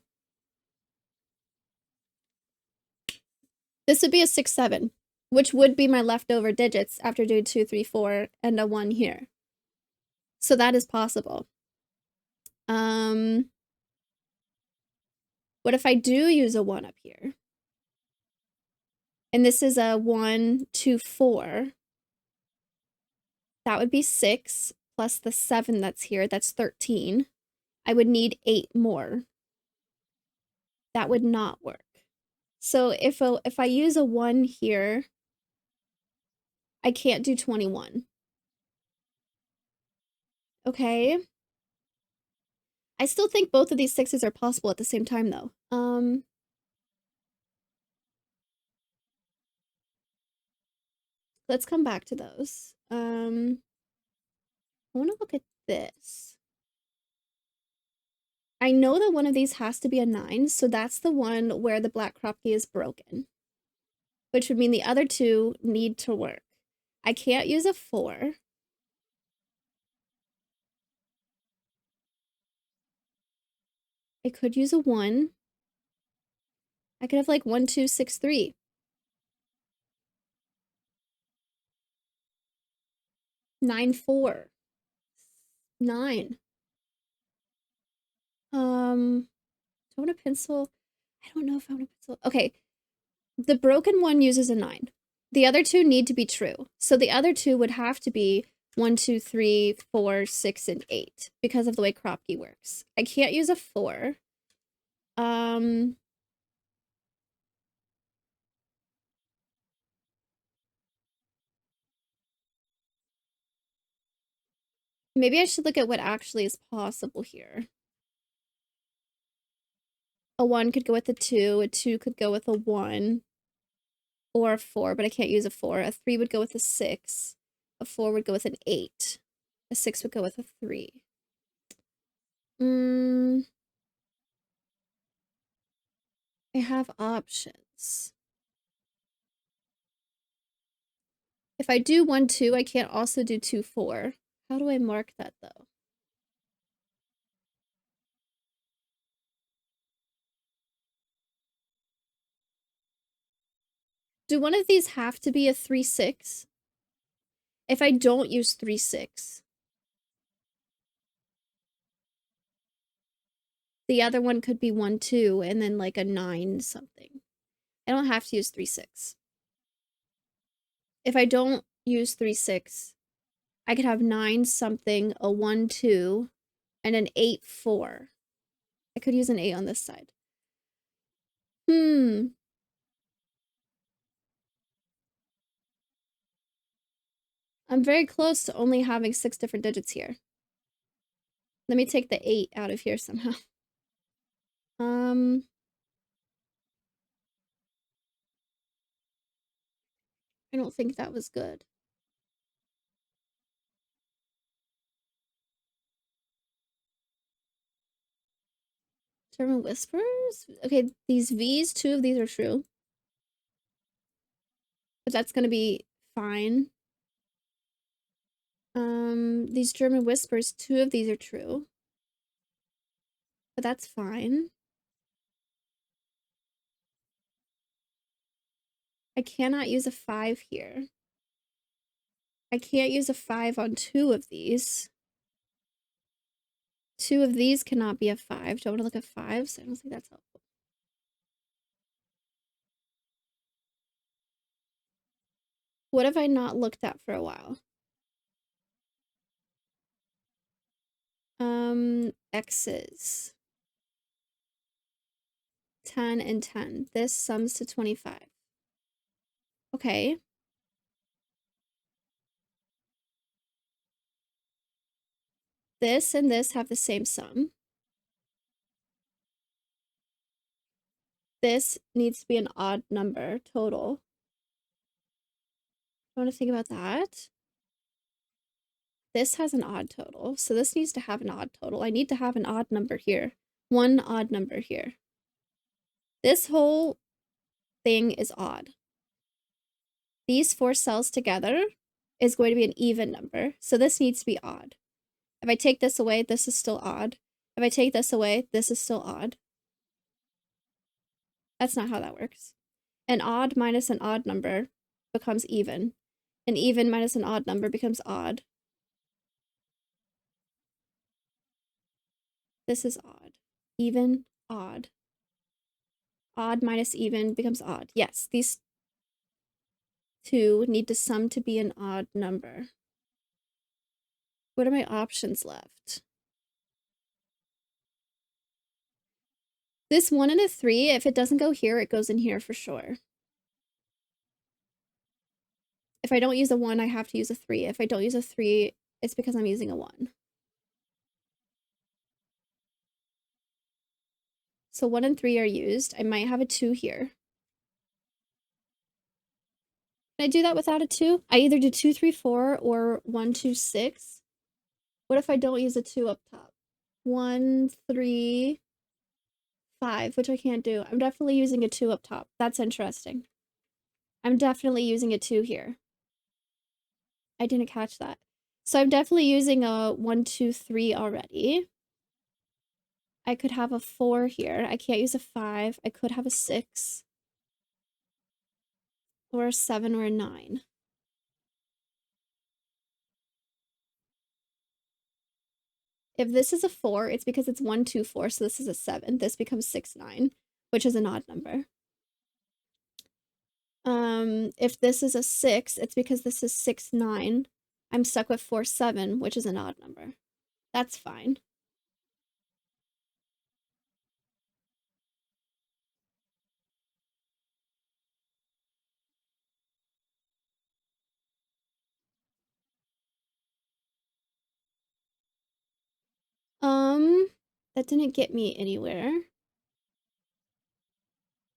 Speaker 1: This would be a 6, 7, which would be my leftover digits after doing 2, 3, 4, and a 1 here. So that is possible. What if I do use a 1 up here? And this is a 1, 2, 4. That would be 6 plus the 7 that's here. That's 13. I would need 8 more. That would not work. So if I use a 1 here, I can't do 21. Okay. I still think both of these 6s are possible at the same time, though. Let's come back to those. I want to look at this. I know that one of these has to be a 9, so that's the one where the black crop key is broken, which would mean the other two need to work. I can't use a 4. I could use a 1. I could have like 1, 2, 6, 3. 9, 4. 9. Do I want a pencil? I don't know if I want a pencil. Okay, the broken one uses a 9. The other two need to be true. So the other two would have to be 1, 2, 3, 4, 6, and 8 because of the way Kropke works. I can't use a 4. Maybe I should look at what actually is possible here. A 1 could go with a 2 could go with a 1, or a 4, but I can't use a 4. A 3 would go with a 6. A 4 would go with an 8. A 6 would go with a 3. I have options. If I do 1, 2, I can't also do 2, 4. How do I mark that, though? Do one of these have to be a 3, 6? If I don't use 3, 6. The other one could be 1, 2, and then like a 9 something. I don't have to use 3, 6. If I don't use 3, 6, I could have 9 something, a 1, 2, and an 8, 4. I could use an 8 on this side. I'm very close to only having 6 different digits here. Let me take the 8 out of here somehow. I don't think that was good. German whispers? Okay, these V's, 2 of these are true. But that's gonna be fine. These German whispers, 2 of these are true. But that's fine. I cannot use a 5 here. I can't use a 5 on 2 of these. 2 of these cannot be a 5. Do I want to look at 5s? I don't think that's helpful. What have I not looked at for a while? X's. 10 and 10. This sums to 25. Okay. This and this have the same sum. this needs to be an odd number total. I want to think about that. This has an odd total, so this needs to have an odd total. I need to have an odd number here. One odd number here. This whole thing is odd. These 4 cells together is going to be an even number, so this needs to be odd. If I take this away, this is still odd. If I take this away, this is still odd. That's not how that works. An odd minus an odd number becomes even. An even minus an odd number becomes odd. This is odd. Even, odd. Odd minus even becomes odd. Yes, these two need to sum to be an odd number. What are my options left? This 1 and a 3, if it doesn't go here, it goes in here for sure. If I don't use a 1, I have to use a 3. If I don't use a 3, it's because I'm using a 1. So 1 and 3 are used. I might have a 2 here. Can I do that without a 2? I either do 2, 3, 4 or 1, 2, 6. What if I don't use a 2 up top? 1, 3, 5, which I can't do. I'm definitely using a 2 up top. That's interesting. I'm definitely using a 2 here. I didn't catch that. So I'm definitely using a 1, 2, 3 already. I could have a 4 here. I can't use a 5. I could have a 6. Or a 7 or a 9. If this is a 4, it's because it's 1, 2, 4, so this is a 7. This becomes 6, 9, which is an odd number. If this is a 6, it's because this is 6, 9. I'm stuck with 4, 7, which is an odd number. That's fine. That didn't get me anywhere.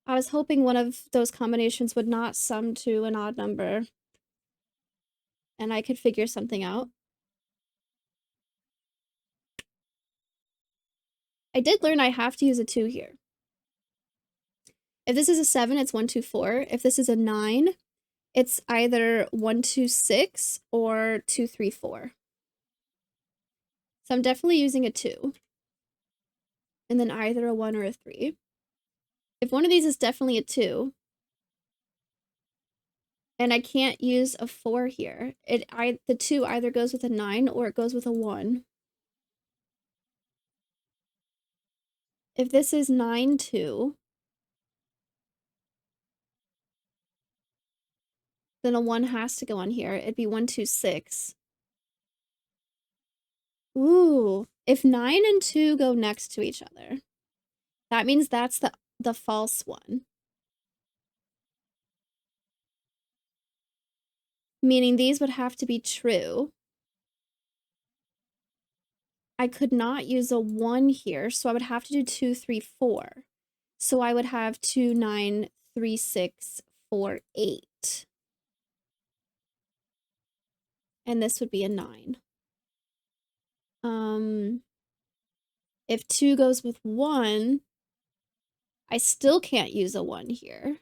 Speaker 1: I was hoping one of those combinations would not sum to an odd number, and I could figure something out. I did learn I have to use a 2 here. If this is a 7, it's 1, 2, 4. If this is a 9, it's either 1, 2, 6 or 2, 3, 4. So I'm definitely using a 2. And then either a 1 or a 3. If one of these is definitely a 2, and I can't use a 4 here, the 2 either goes with a 9 or it goes with a 1. If this is 9, 2, then a 1 has to go on here. It'd be 1, 2, 6. Ooh, if 9 and 2 go next to each other, that means that's the false one. Meaning these would have to be true. I could not use a 1 here, so I would have to do 2, 3, 4. So I would have 2, 9, 3, 6, 4, 8. And this would be a 9. If 2 goes with 1, I still can't use a 1 here.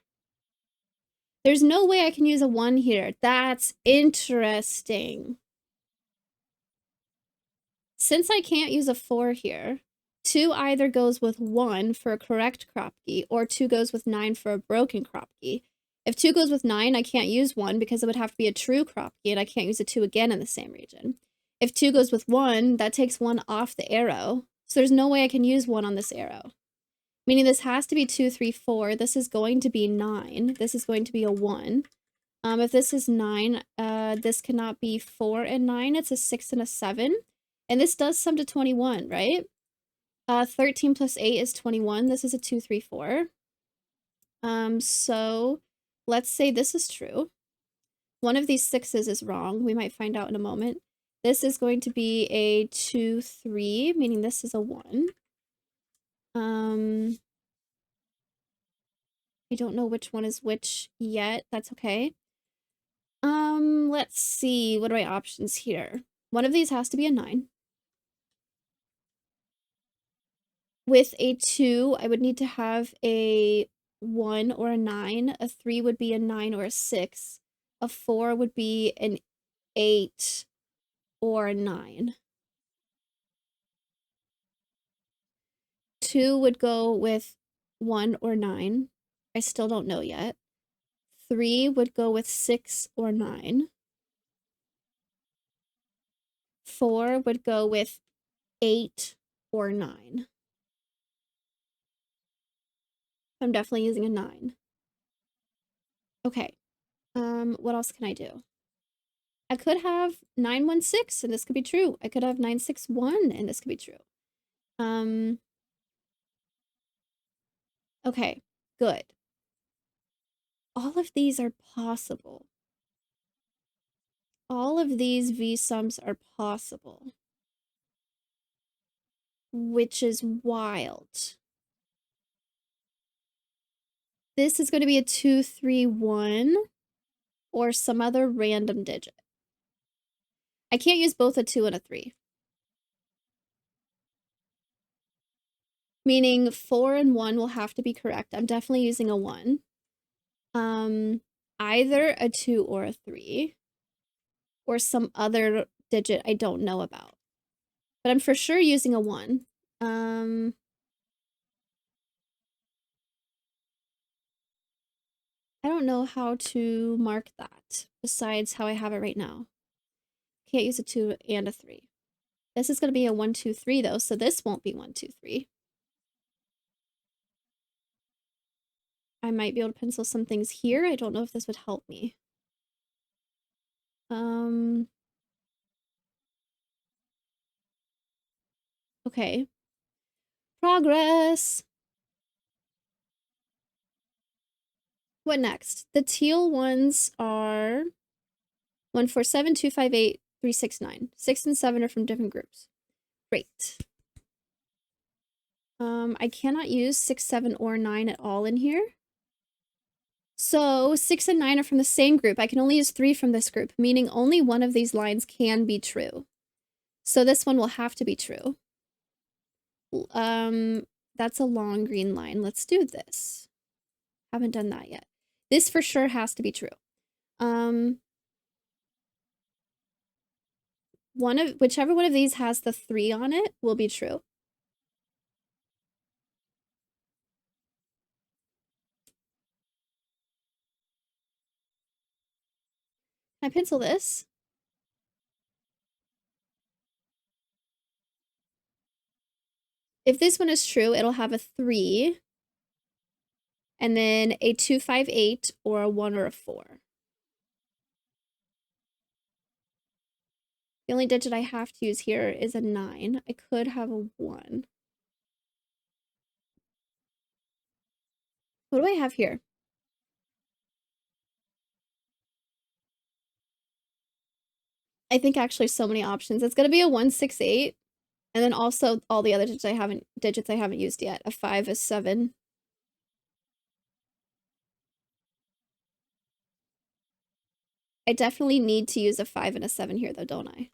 Speaker 1: There's no way I can use a 1 here. That's interesting. Since I can't use a 4 here, 2 either goes with 1 for a correct crop key, or 2 goes with 9 for a broken crop key. If 2 goes with 9, I can't use 1 because it would have to be a true crop key, and I can't use a 2 again in the same region. If 2 goes with 1, that takes 1 off the arrow, so there's no way I can use 1 on this arrow. Meaning this has to be 2, 3, 4. This is going to be 9. This is going to be a 1. If this is 9, this cannot be 4 and 9. It's a 6 and a 7. And this does sum to 21, right? 13 plus 8 is 21. This is a 2, 3, 4. So let's say this is true. One of these 6s is wrong. We might find out in a moment. This is going to be a 2, 3, meaning this is a 1. I don't know which one is which yet. That's okay. Let's see. What are my options here? One of these has to be a 9. With a 2, I would need to have a 1 or a 9. A 3 would be a 9 or a 6. A 4 would be an 8 or a 9. 2 would go with 1 or 9. I still don't know yet. 3 would go with 6 or 9. 4 would go with 8 or 9. I'm definitely using a 9. Okay. What else can I do? I could have 916 and this could be true. I could have 961 and this could be true. Okay, good. All of these are possible. All of these V sums are possible. Which is wild. This is going to be a 2, 3, 1 or some other random digit. I can't use both a 2 and a 3. Meaning 4 and 1 will have to be correct. I'm definitely using a 1. Either a 2 or a 3. Or some other digit I don't know about. But I'm for sure using a 1. I don't know how to mark that besides how I have it right now. Can't use a 2 and a 3. This is going to be a 1, 2, 3 though, so this won't be 1, 2, 3. I might be able to pencil some things here. I don't know if this would help me. Okay. Progress. What next? The teal ones are 1, 4, 7, 2, 5, 8, 3, 6, 9. 6 and 7 are from different groups. Great. I cannot use 6, 7, or 9 at all in here. So 6 and 9 are from the same group. I can only use 3 from this group, meaning only one of these lines can be true. So this one will have to be true. That's a long green line. Let's do this. Haven't done that yet. This for sure has to be true. Whichever one of these has the 3 on it will be true. Can I pencil this? If this one is true, it'll have a 3, and then a 2, 5, 8, or a 1 or a 4. The only digit I have to use here is a 9. I could have a 1. What do I have here? I think actually so many options. It's going to be a 1, 6, 8. And then also all the other digits I haven't used yet. A 5, a 7. I definitely need to use a 5 and a 7 here though, don't I?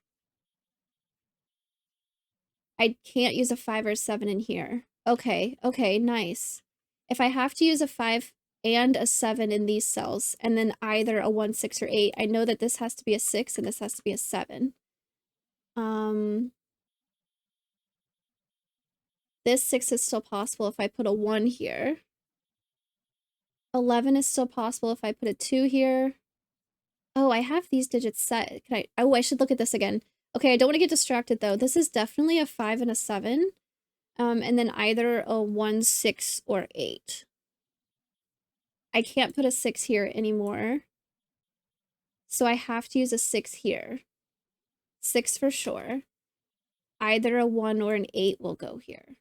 Speaker 1: I can't use a 5 or a 7 in here. Okay, okay, nice. If I have to use a 5 and a 7 in these cells, and then either a 1, 6, or 8, I know that this has to be a 6 and this has to be a 7. This 6 is still possible if I put a 1 here. 11 is still possible if I put a 2 here. Oh, I have these digits set. Oh, I should look at this again. Okay, I don't want to get distracted though. This is definitely a 5 and a 7. And then either a 1, 6, or 8. I can't put a 6 here anymore. So I have to use a 6 here. 6 for sure. Either a 1 or an 8 will go here.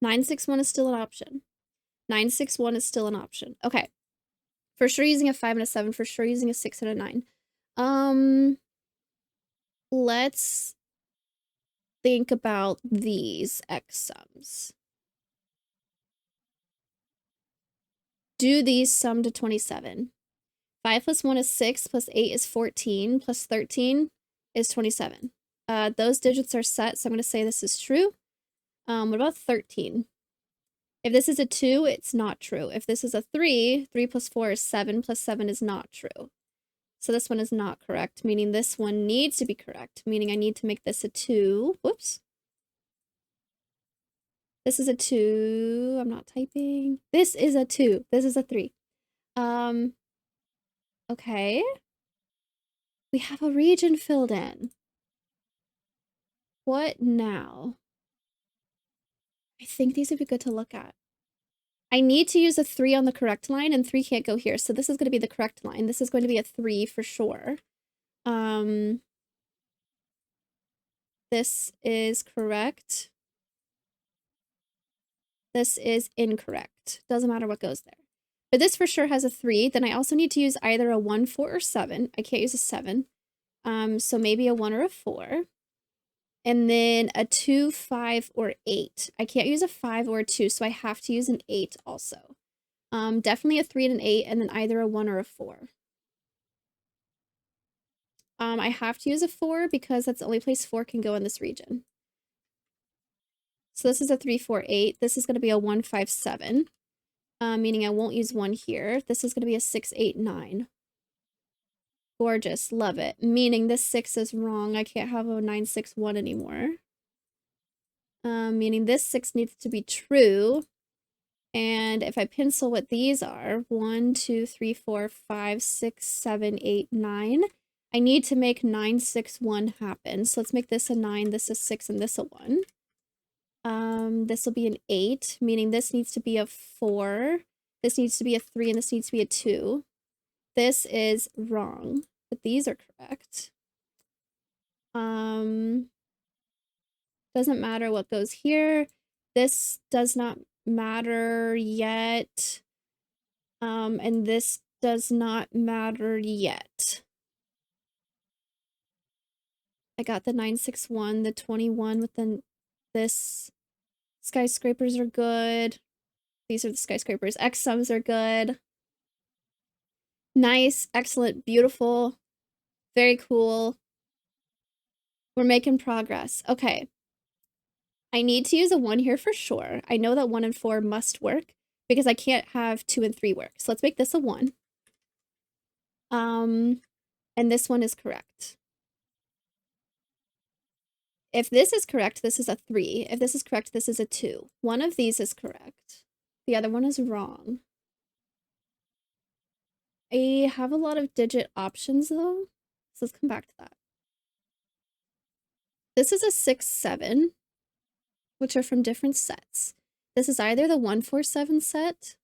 Speaker 1: Nine, 6, 1 is still an option. 9, 6, 1 is still an option. Okay. For sure using a 5 and a 7. For sure using a 6 and a 9. Let's think about these x sums. Do these sum to 27. 5 plus 1 is 6, plus 8 is 14, plus 13 is 27. Those digits are set, so I'm going to say this is true. What about 13? If this is a 2, it's not true. If this is a 3, 3 plus 4 is 7, plus 7 is not true. So this one is not correct, meaning this one needs to be correct, meaning I need to make this a 2. Whoops. This is a 2. I'm not typing. This is a 2. This is a 3. Okay. We have a region filled in. What now? I think these would be good to look at. I need to use a 3 on the correct line, and 3 can't go here. So this is going to be the correct line. This is going to be a 3 for sure. This is correct. This is incorrect. Doesn't matter what goes there. But this for sure has a 3. Then I also need to use either a 1, 4, or 7. I can't use a 7. So maybe a 1 or a 4. And then a 2, 5, or 8. I can't use a 5 or a 2, so I have to use an 8 also. Definitely a 3 and an 8, and then either a 1 or a 4. I have to use a 4 because that's the only place 4 can go in this region. So this is a 3, 4, 8. This is going to be a 1, 5, 7. Meaning I won't use 1 here. This is going to be a 6, 8, 9. Gorgeous. Love it. Meaning this 6 is wrong. I can't have a 9, 6, 1 anymore. Meaning this 6 needs to be true. And if I pencil what these are, 1, 2, 3, 4, 5, 6, 7, 8, 9. I need to make 9, 6, 1 happen. So let's make this a 9, this a 6, and this a 1. This will be an 8, meaning this needs to be a 4. This needs to be a 3, and this needs to be a 2. This is wrong, but these are correct. Doesn't matter what goes here. This does not matter yet. And this does not matter yet. I got the 961, the 21 with this. Skyscrapers are good. These are the skyscrapers. X sums are good. Nice, excellent, beautiful. Very cool. We're making progress. Okay. I need to use a 1 here for sure. I know that 1 and 4 must work because I can't have 2 and 3 work. So let's make this a 1. And this one is correct. If this is correct, this is a 3. If this is correct, this is a 2. One of these is correct. The other one is wrong. I have a lot of digit options though. So let's come back to that. This is a 6, 7, which are from different sets. This is either the 1, 4, 7 set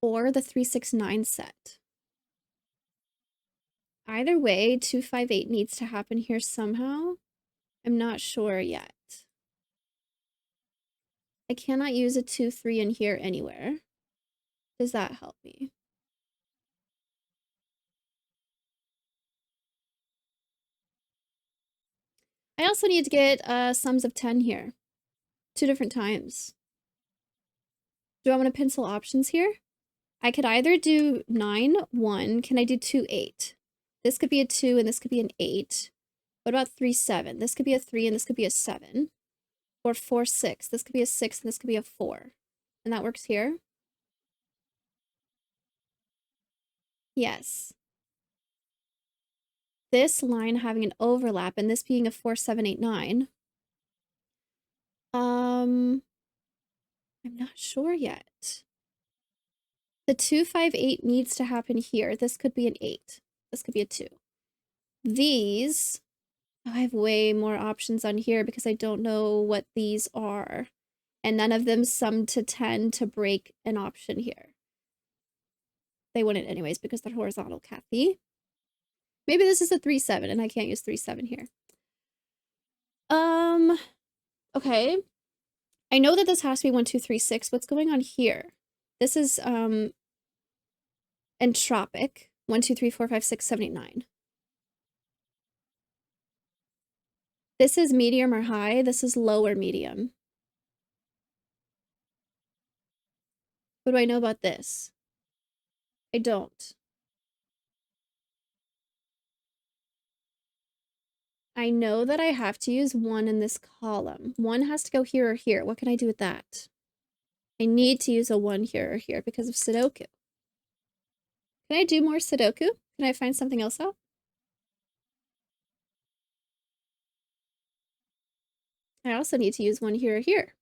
Speaker 1: or the 3, 6, 9 set. Either way, 2, 5, 8 needs to happen here somehow. I'm not sure yet. I cannot use a 2, 3 in here anywhere. Does that help me? I also need to get sums of 10 here. 2 different times. Do I want to pencil options here? I could either do 9, 1. Can I do 2, 8? This could be a 2 and this could be an 8. What about 3, 7? This could be a 3 and this could be a 7. Or 4, 6. This could be a 6 and this could be a 4. And that works here? Yes. This line having an overlap and this being a 4, 7, 8, 9. I'm not sure yet. The 2, 5, 8 needs to happen here. This could be an 8. This could be a 2. These, I have way more options on here because I don't know what these are. And none of them sum to 10 to break an option here. They wouldn't anyways because they're horizontal, Kathy. Maybe this is a 3, 7 and I can't use 3, 7 here. Okay. I know that this has to be 1, 2, 3, 6. What's going on here? This is, Entropic. 1, 2, 3, 4, 5, 6, 7, 8, 9. This is medium or high. This is low or medium. What do I know about this? I don't. I know that I have to use 1 in this column. 1 has to go here or here. What can I do with that? I need to use a 1 here or here because of Sudoku. Can I do more Sudoku? Can I find something else out? I also need to use 1 here or here.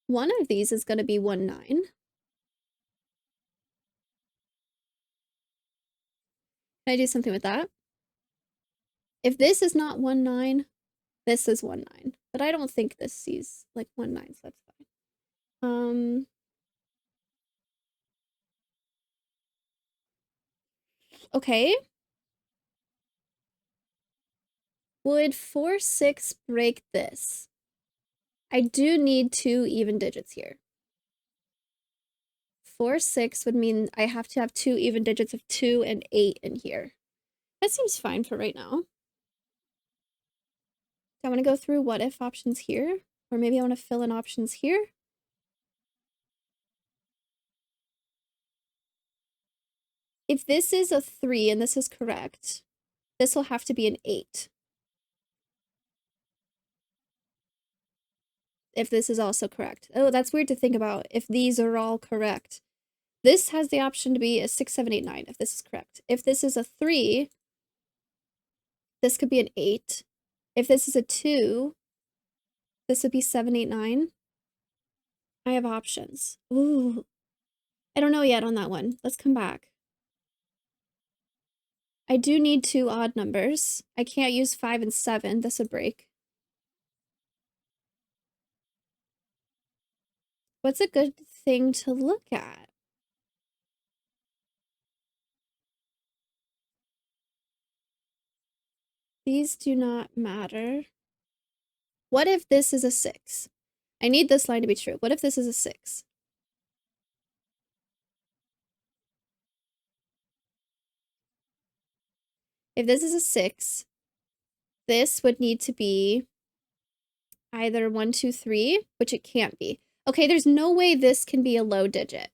Speaker 1: One of these is going to be 1, 9. Can I do something with that? If this is not 1, 9, this is 1, 9. But I don't think this sees like 1, 9, so that's fine. Okay. Would 4, 6 break this? I do need 2 even digits here. 4, 6 would mean I have to have 2 even digits of 2 and 8 in here. That seems fine for right now. Do I want to go through what if options here? Or maybe I want to fill in options here? If this is a 3 and this is correct, this will have to be an 8. If this is also correct. Oh, that's weird to think about if these are all correct. This has the option to be a 6, 7, 8, 9 if this is correct. If this is a 3, this could be an 8. If this is a 2, this would be 7, 8, 9. I have options. Ooh. I don't know yet on that one. Let's come back. I do need 2 odd numbers. I can't use 5 and 7. This would break. What's a good thing to look at? These do not matter. What if this is a 6? I need this line to be true. What if this is a 6? If this is a 6, this would need to be either 1, 2, 3, which it can't be. Okay, there's no way this can be a low digit.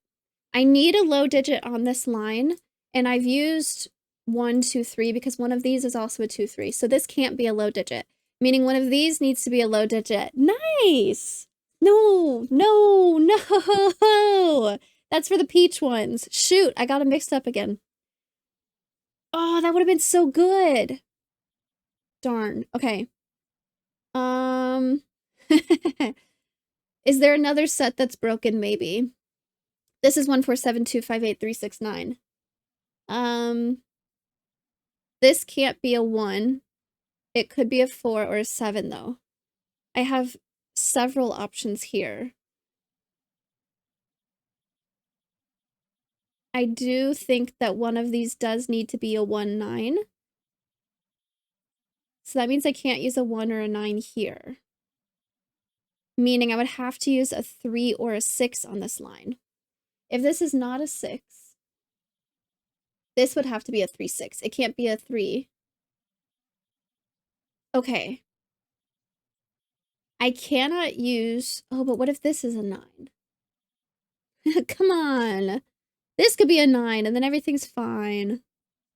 Speaker 1: I need a low digit on this line, and I've used 1, 2, 3 because one of these is also a 2, 3. So this can't be a low digit, meaning one of these needs to be a low digit. Nice! No, no, no! That's for the peach ones. Shoot, I got them mixed up again. Oh, that would have been so good. Darn. Okay. Is there another set that's broken? Maybe. This is 1, 4, 7, 2, 5, 8, 3, 6, 9. This can't be a 1. It could be a 4 or a 7 though. I have several options here. I do think that one of these does need to be a 1, 9. So that means I can't use a 1 or a 9 here. Meaning I would have to use a 3 or a 6 on this line. If this is not a 6, this would have to be a 3, 6. It can't be a 3. Okay. I cannot use... Oh, but what if this is a 9? Come on. This could be a 9, and then everything's fine.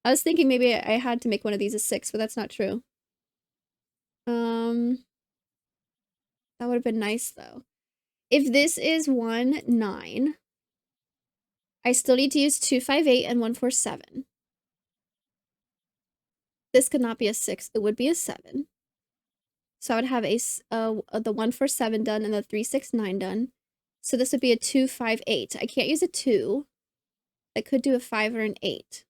Speaker 1: I was thinking maybe I had to make one of these a 6, but that's not true. That would have been nice, though. If this is 1, 9, I still need to use 2, 5, 8, and 1, 4, 7. This could not be a 6. It would be a 7. So I would have the 1, 4, 7 done and the 3, 6, 9 done. So this would be a 2, 5, 8. I can't use a 2. I could do a 5 or an 8.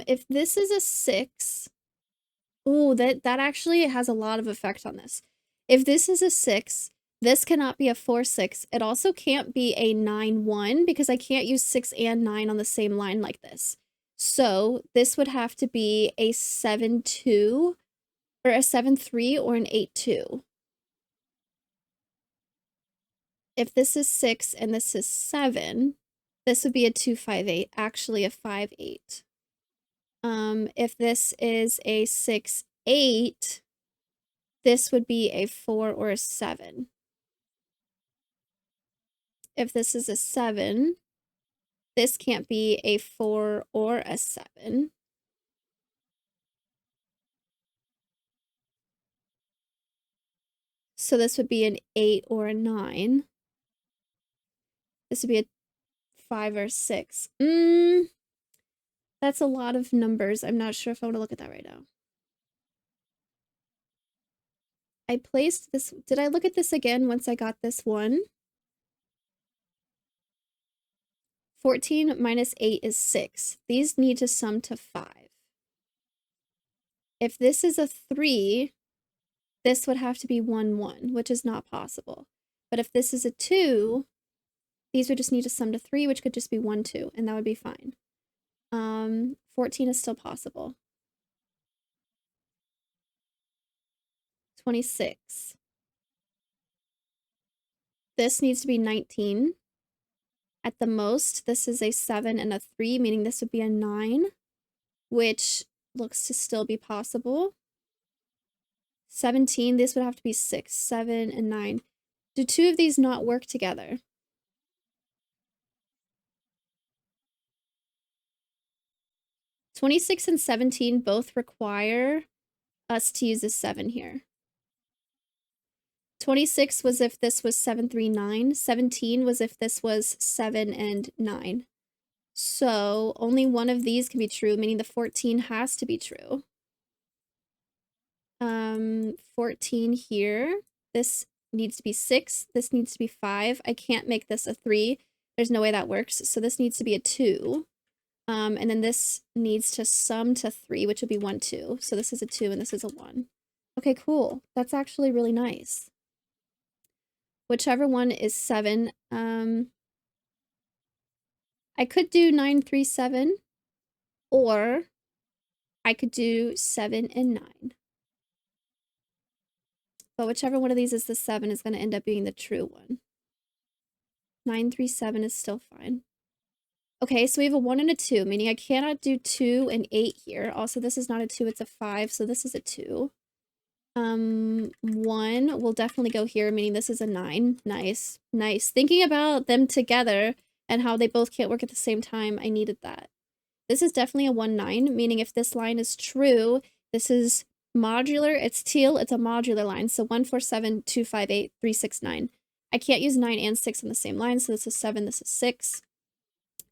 Speaker 1: If this is a 6, ooh, that actually has a lot of effect on this. If this is a 6, this cannot be a 4, 6. It also can't be a 9, 1 because I can't use 6 and 9 on the same line like this. So this would have to be a 7-2 or a 7-3 or an 8-2. If this is 6 and this is 7, this would be a 2-5-8, actually a 5-8. If this is a 6-8, this would be a 4 or a 7. If this is a 7, this can't be a 4 or a 7. So this would be an 8 or a 9. This would be a 5 or 6. That's a lot of numbers. I'm not sure if I want to look at that right now. I placed this. Did I look at this again once I got this one? 14 minus 8 is 6. These need to sum to 5. If this is a 3, this would have to be 1, 1, which is not possible. But if this is a 2, these would just need to sum to 3, which could just be 1, 2, and that would be fine. 14 is still possible. 26. This needs to be 19. At the most, this is a 7 and a 3, meaning this would be a 9, which looks to still be possible. 17, this would have to be 6, 7, and 9. Do two of these not work together? 26 and 17 both require us to use a 7 here. 26 was if this was 7, 3, 9. 17 was if this was 7 and 9. So only one of these can be true, meaning the 14 has to be true. 14 here. This needs to be 6. This needs to be 5. I can't make this a 3. There's no way that works. So this needs to be a 2. And then this needs to sum to 3, which would be 1, 2. So this is a 2 and this is a 1. Okay, cool. That's actually really nice. Whichever one is 7. I could do 9, 3, 7. Or I could do 7 and 9. But whichever one of these is the 7 is going to end up being the true one. 9, 3, 7 is still fine. Okay, so we have a 1 and a 2, meaning I cannot do 2 and 8 here. Also, this is not a 2, it's a 5, so this is a 2. 1 will definitely go here, meaning this is a 9. Nice, nice. Thinking about them together and how they both can't work at the same time, I needed that. This is definitely a 1, 9, meaning if this line is true, this is modular, it's teal, it's a modular line. So 1, 4, 7, 2, 5, 8, 3, 6, 9. I can't use 9 and 6 on the same line, so this is 7, this is 6.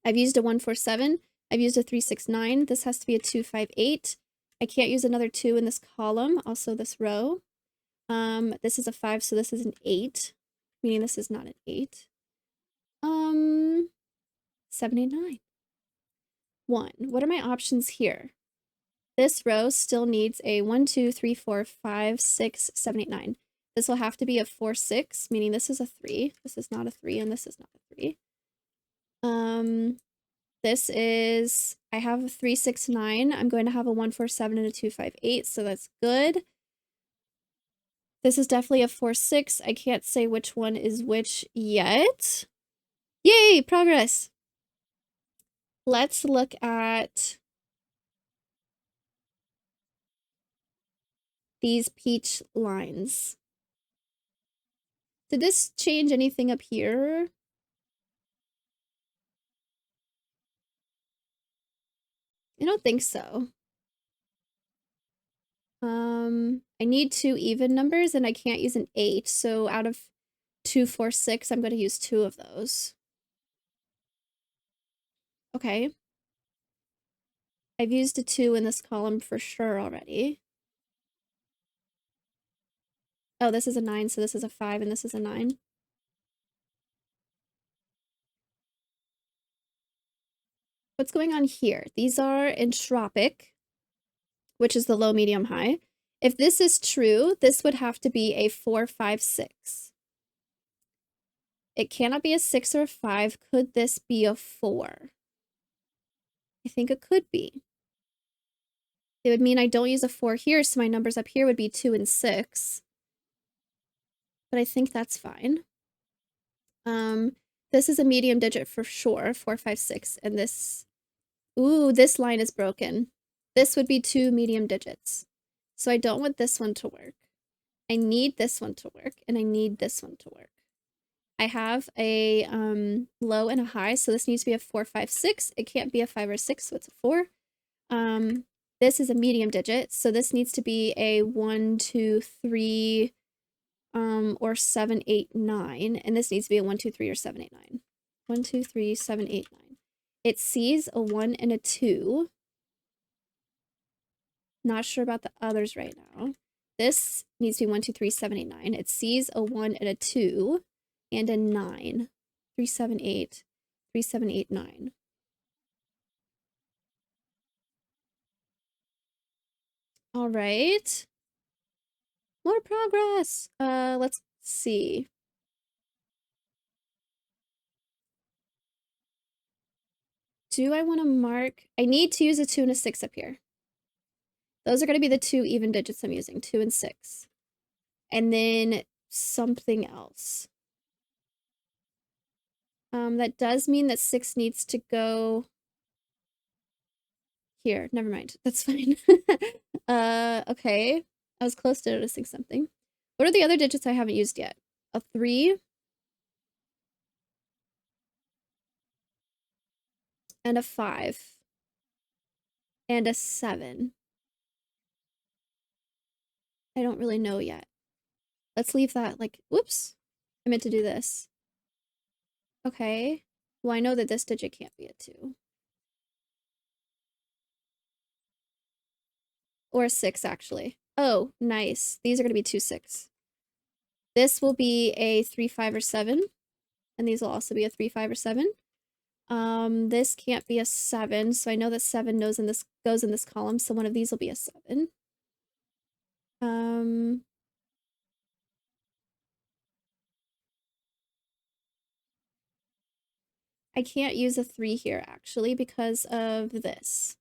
Speaker 1: I've used a 1, 4, 7. I've used a 3, 6, 9. This has to be a 2, 5, 8. I can't use another 2 in this column, also this row. This is a 5, so this is an 8, meaning this is not an 8. 7, 8, 9. 1. What are my options here? This row still needs a 1, 2, 3, 4, 5, 6, 7, 8, 9. This will have to be a 4, 6, meaning this is a 3. This is not a 3, and this is not a 3. This is, I have a 3, 6, 9. I'm going to have a 1, 4, 7 and a 2, 5, 8, so that's good. This is definitely a 4, 6. I can't say which one is which yet. Yay, progress! Let's look at these peach lines. Did this change anything up here? I don't think so. I need 2 even numbers and I can't use an 8, so out of 2, 4, 6, I'm going to use 2 of those. Okay. I've used a 2 in this column for sure already. Oh, this is a 9, so this is a 5 and this is a 9. What's going on here? These are entropic, which is the low, medium, high. If this is true, this would have to be a 4, 5, 6. It cannot be a 6 or a 5. Could this be a 4? I think it could be. It would mean I don't use a 4 here, so my numbers up here would be 2 and 6. But I think that's fine. This is a medium digit for sure, 4, 5, 6, and this... Ooh, this line is broken. This would be 2 medium digits. So I don't want this one to work. I need this one to work, and I need this one to work. I have a low and a high, so this needs to be a 4, 5, 6. It can't be a 5 or 6, so it's a 4. This is a medium digit, so this needs to be a 1, 2, 3, or 7, 8, 9, and this needs to be a 1, 2, 3, or 7, 8, 9. 1, 2, 3, 7, 8, 9. It sees a 1 and a 2. Not sure about the others right now. This needs to be 1, 2, 3, 7, 8, 9. It sees a 1 and a 2 and a 9. 3, 7, 8. 3, 7, 8, 9. All right. More progress. Let's see. Do I want to mark? I need to use a 2 and a 6 up here. Those are going to be the 2 even digits I'm using, 2 and 6. And then something else. That does mean that 6 needs to go here. Never mind. That's fine. Okay. I was close to noticing something. What are the other digits I haven't used yet? A 3. And a 5. And a 7. I don't really know yet. Let's leave that like, whoops. I meant to do this. Okay. Well, I know that this digit can't be a 2. Or a 6, actually. Oh, nice. These are going to be 2, 6. This will be a 3, 5, or 7. And these will also be a 3, 5, or 7. This can't be a 7, so I know that 7 goes in this column, so one of these will be a 7. I can't use a 3 here, actually, because of this.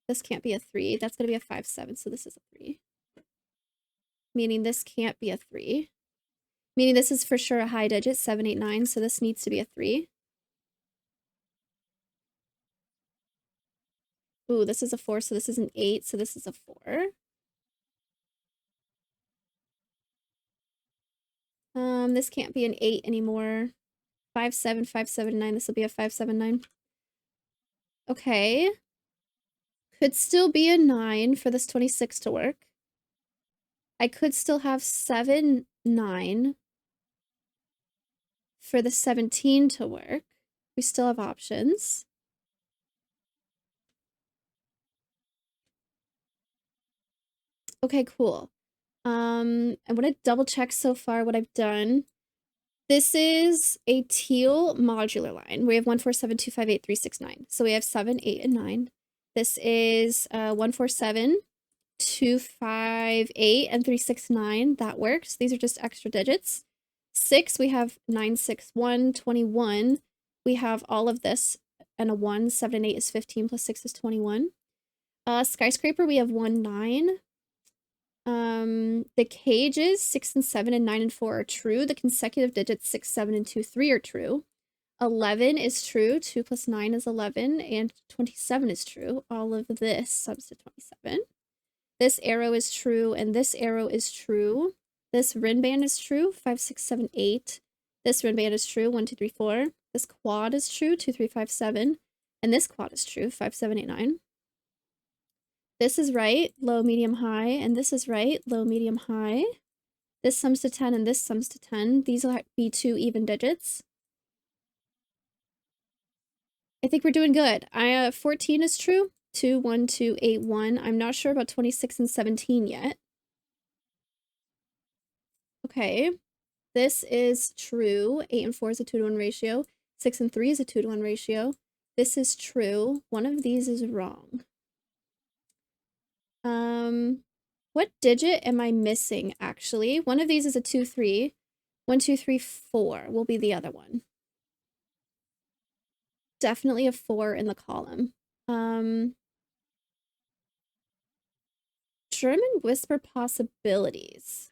Speaker 1: This can't be a 3. That's going to be a 5, 7, so this is a 3. Meaning this can't be a 3. Meaning this is for sure a high digit, 7, 8, 9, so this needs to be a 3. Ooh, this is a 4, so this is an 8, so this is a 4. This can't be an 8 anymore. 5, 7, 5, 7, 9. This will be a 5, 7, 9. Okay. Could still be a 9 for this 26 to work. I could still have 7, 9 for the 17 to work. We still have options. Okay, cool. I want to double check so far what I've done. This is a teal modular line. We have 1, 4, 7, 2, 5, 8, 3, 6, 9. So we have 7, 8, and 9. This is 1, 4, 7, 2, 5, 8, and 3, 6, 9. That works. These are just extra digits. 6, we have 9, 6, 1, 21. We have all of this and a 1. 7 and 8 is 15 plus 6 is 21. Skyscraper, we have 1, 9. The cages 6 and 7 and 9 and 4 are true. The consecutive digits 6, 7, and 2, 3 are true. 11 is true. 2 plus 9 is 11, and 27 is true. All of this sums to 27. This arrow is true, and this arrow is true. This rin band is true. 5, 6, 7, 8. This rin band is true. 1, 2, 3, 4. This quad is true. 2, 3, 5, 7. And this quad is true. 5, 7, 8, 9. This is right, low, medium, high, and this is right, low, medium, high. This sums to 10, and this sums to 10. These will be 2 even digits. I think we're doing good. 14 is true. 2, 1, 2, 8, 1. I'm not sure about 26 and 17 yet. Okay. This is true. 8 and 4 is a 2 to 1 ratio. 6 and 3 is a 2 to 1 ratio. This is true. One of these is wrong. What digit am I missing, actually? One of these is a 2, 3. 1, 2, 3, 4 will be the other one. definitely a 4 in the column. German whisper possibilities.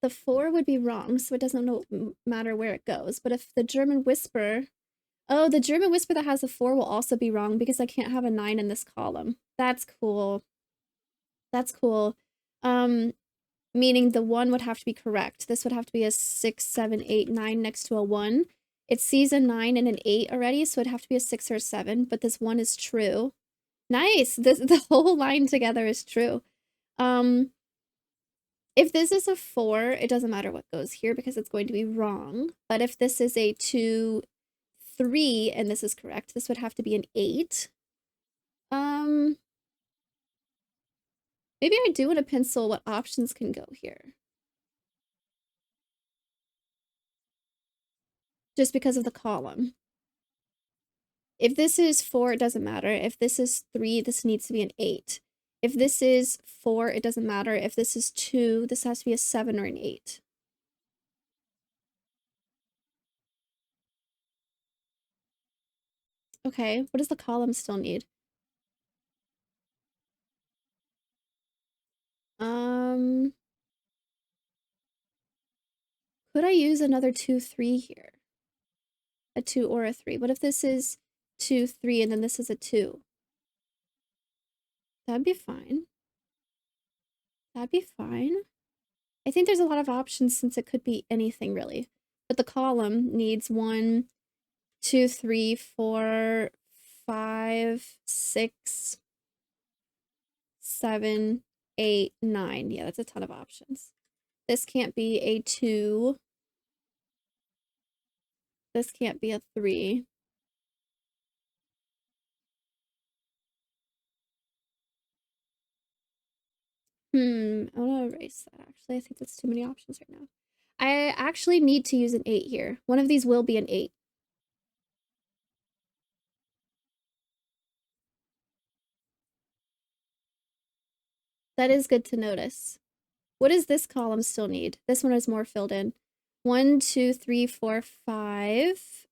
Speaker 1: The 4 would be wrong, so it doesn't matter where it goes. But if the German whisper... Oh, the German whisper that has a 4 will also be wrong because I can't have a 9 in this column. That's cool. That's cool. Meaning the 1 would have to be correct. This would have to be a 6, 7, 8, 9 next to a 1. It sees a 9 and an 8 already, so it'd have to be a 6 or a 7, but this 1 is true. Nice! The whole line together is true. If this is a 4, it doesn't matter what goes here because it's going to be wrong. But if this is a 2, 3, and this is correct, this would have to be an 8. Maybe I do want to pencil what options can go here. Just because of the column. If this is 4, it doesn't matter. If this is 3, this needs to be an 8. If this is 4, it doesn't matter. If this is 2, this has to be a 7 or an 8. Okay, what does the column still need? Could I use another 2, 3 here? A 2 or a 3. What if this is 2, 3, and then this is a 2? That'd be fine. That'd be fine. I think there's a lot of options since it could be anything really. But the column needs 1, 2, 3, 4, 5, 6, 7, 8, 9. Yeah, that's a ton of options. This can't be a 2. This can't be a 3. I want to erase that, actually. I think that's too many options right now. I actually need to use an 8 here. One of these will be an 8. That is good to notice. What does this column still need? This one is more filled in. 1, 2, 3, 4, 5,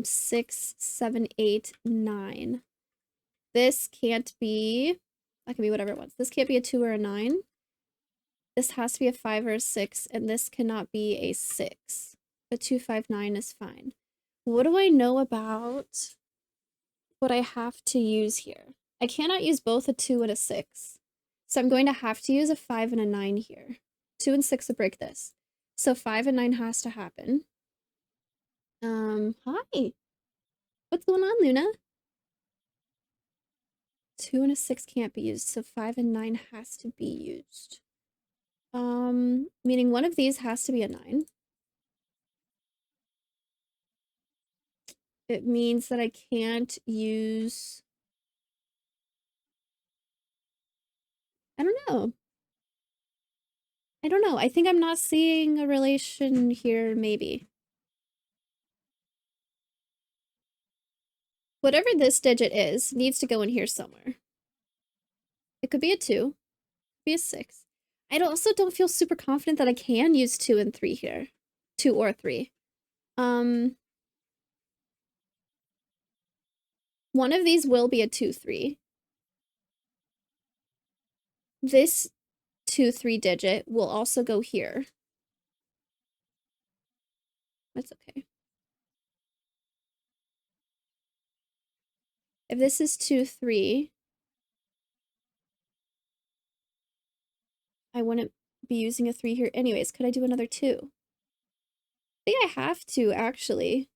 Speaker 1: 6, 7, 8, 9. This can't be... That can be whatever it wants. This can't be a 2 or a 9. This has to be a 5 or a 6, and this cannot be a 6. A 2, 5, 9 is fine. What do I know about what I have to use here? I cannot use both a 2 and a 6. So I'm going to have to use a 5 and a 9 here. 2 and 6 will break this. So 5 and 9 has to happen. Hi. What's going on, Luna? 2 and a 6 can't be used, so 5 and 9 has to be used. Meaning one of these has to be a 9. It means that I can't use... I don't know. I don't know. I think I'm not seeing a relation here, maybe. Whatever this digit is, needs to go in here somewhere. It could be a 2. It could be a 6. I also don't feel super confident that I can use 2 and 3 here. 2 or 3. One of these will be a 2, 3. This 2, 3 digit will also go here. That's okay. If this is 2, 3, I wouldn't be using a 3 here anyways. Could I do another 2? I think I have to, actually.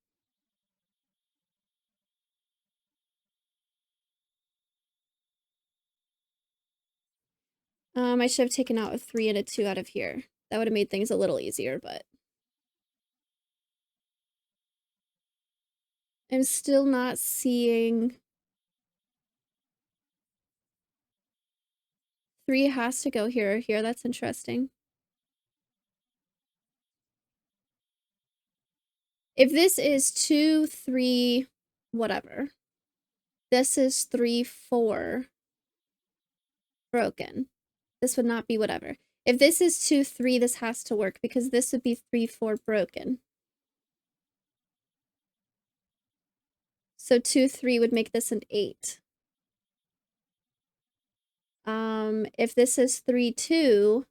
Speaker 1: I should have taken out a 3 and a 2 out of here. That would have made things a little easier, but... I'm still not seeing... 3 has to go here or here. That's interesting. If this is 2, 3, whatever. This is 3, 4. Broken. This would not be whatever. If this is 2, 3, this has to work because this would be 3, 4 broken. So 2, 3 would make this an 8. If this is 3, 2,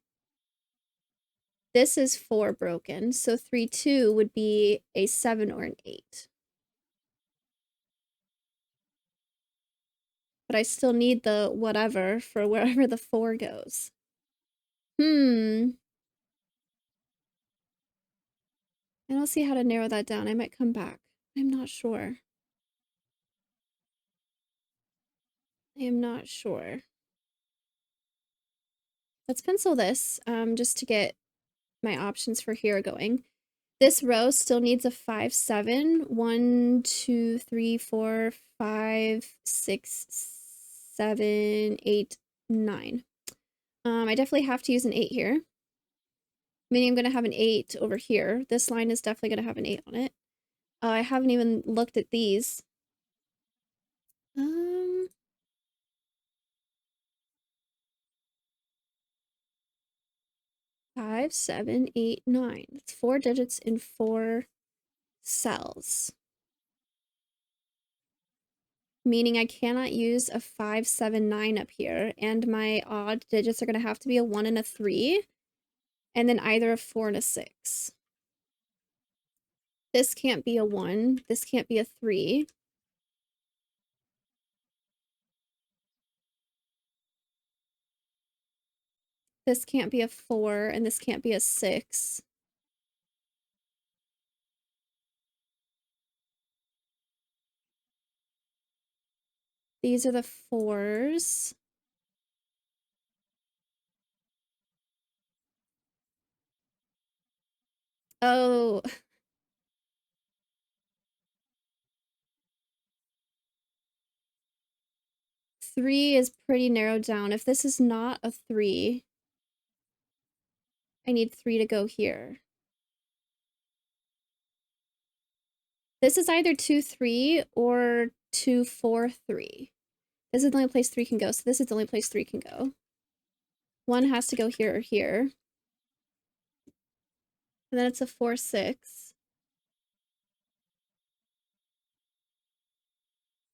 Speaker 1: this is 4 broken. So 3, 2 would be a 7 or an 8. But I still need the whatever for wherever the 4 goes. I don't see how to narrow that down. I might come back. I'm not sure. I am not sure. Let's pencil this, just to get my options for here going. This row still needs a 5, 7. 1, 2, 3, 4, 5, 6, 7, 8, 9. I definitely have to use an 8 here. Meaning I'm going to have an 8 over here. This line is definitely going to have an 8 on it. I haven't even looked at these. 5, 7, 8, 9. That's 4 digits in 4 cells. Meaning I cannot use a 5, 7, 9 up here, and my odd digits are going to have to be a 1 and a 3, and then either a 4 and a 6. This can't be a 1, this can't be a 3. This can't be a 4, and this can't be a 6. These are the 4s. Oh. Three is pretty narrowed down. If this is not a 3, I need 3 to go here. This is either 2, 3 or 2, 4, 3. This is the only place 3 can go, so this is the only place 3 can go. 1 has to go here or here. And then it's a 4, 6.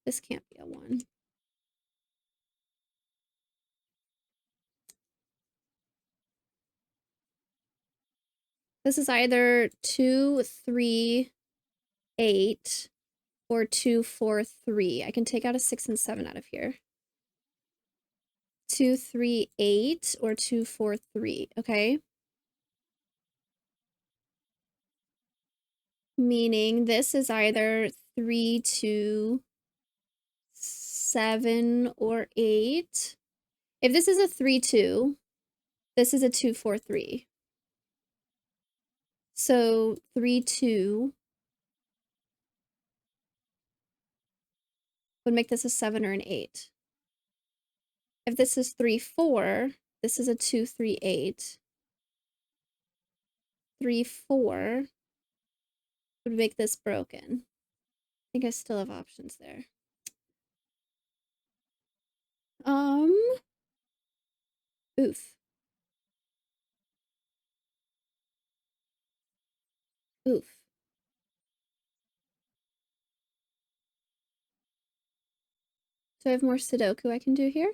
Speaker 1: This can't be a 1. This is either 2, 3, 8 or 2, 4, 3. I can take out a 6 and 7 out of here. 2, 3, 8 or 2, 4, 3. Okay. Meaning this is either 3, 2, 7 or 8. If this is a 3, 2, this is a 2, 4, 3. So 3, 2 would make this a 7 or an 8. If this is 3, 4, this is a 2, 3, 8. 3, 4 would make this broken. I think I still have options there. Oof. Oof. Do I have more Sudoku I can do here?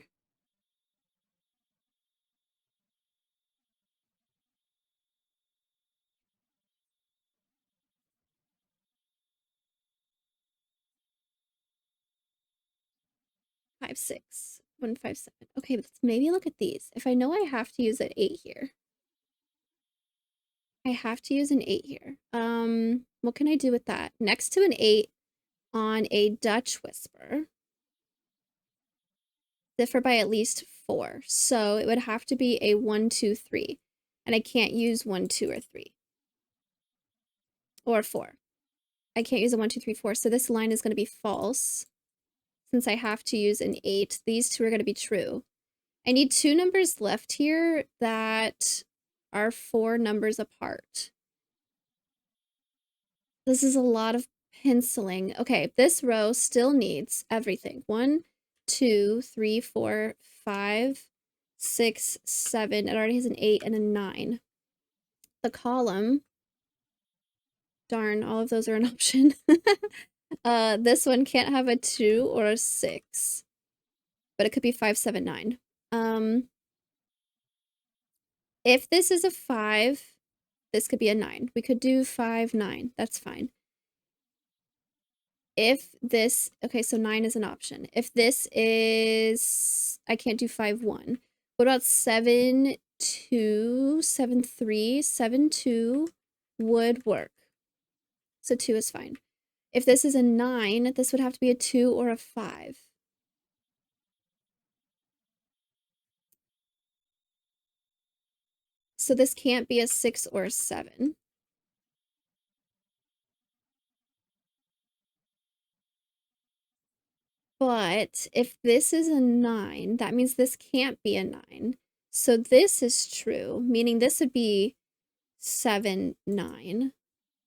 Speaker 1: Five, 6, 1, 5, 7. Okay, let's maybe look at these. If I know I have to use an 8 here. I have to use an 8 here. What can I do with that? Next to an 8 on a Dutch whisper, differ by at least 4. So it would have to be a 1, 2, 3. And I can't use 1, 2, or 3. Or 4. I can't use a 1, 2, 3, 4. So this line is going to be false. Since I have to use an 8, these two are going to be true. I need 2 numbers left here that are 4 numbers apart. This is a lot of penciling. Okay, this row still needs everything. 1, 2, 3, 4, 5, 6, 7. It already has an 8 and a 9. The column, darn, all of those are an option. This one can't have a 2 or a 6. But it could be 5, 7, 9. If this is a 5, this could be a 9. We could do 5, 9. That's fine. If this, okay, so 9 is an option. If this is, I can't do 5, 1. What about 7, 2, 7, 3, 7, 2 would work. So 2 is fine. If this is a 9, this would have to be a 2 or a 5. So this can't be a 6 or a 7. But if this is a 9, that means this can't be a 9. So this is true, meaning this would be 7, 9.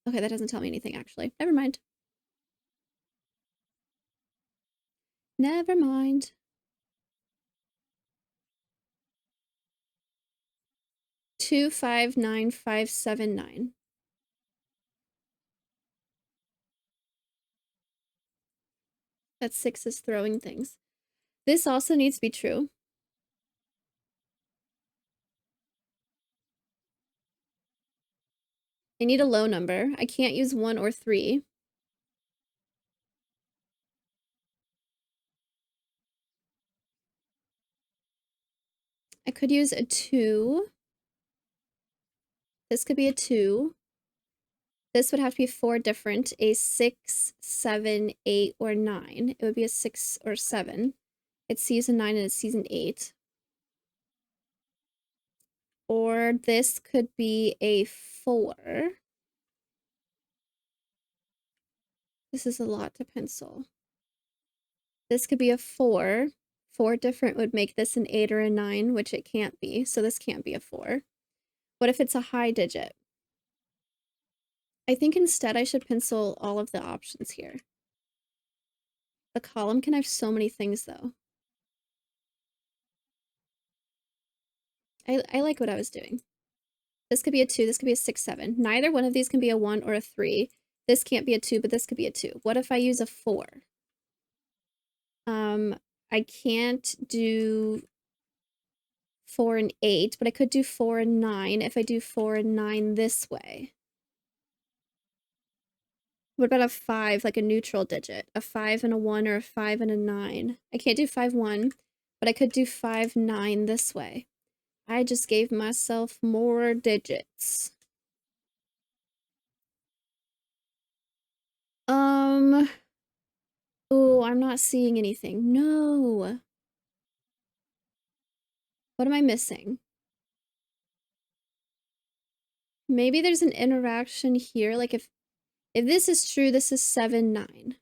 Speaker 1: Okay, that doesn't tell me anything, actually. Never mind. Never mind. 2, 5, 9, 5, 7, 9. That 6 is throwing things. This also needs to be true. I need a low number. I can't use 1 or 3. I could use a 2. This could be a 2. This would have to be 4 different. A 6, 7, 8, or 9. It would be a 6 or 7. It's season 9 and it's season 8. Or this could be a 4. This is a lot to pencil. This could be a 4. 4 different would make this an 8 or a 9, which it can't be. So this can't be a 4. What if it's a high digit? I think instead I should pencil all of the options here. The column can have so many things though. I like what I was doing. This could be a 2, this could be a 6, 7. Neither one of these can be a 1 or a 3. This can't be a 2, but this could be a 2. What if I use a 4? I can't do 4 and 8, but I could do 4 and 9 if I do 4 and 9 this way. What about a 5, like a neutral digit? A 5 and a 1 or a 5 and a 9? I can't do 5, 1, but I could do 5, 9 this way. I just gave myself more digits. Oh, I'm not seeing anything. No. What am I missing? Maybe there's an interaction here. Like if this is true, this is 7, 9.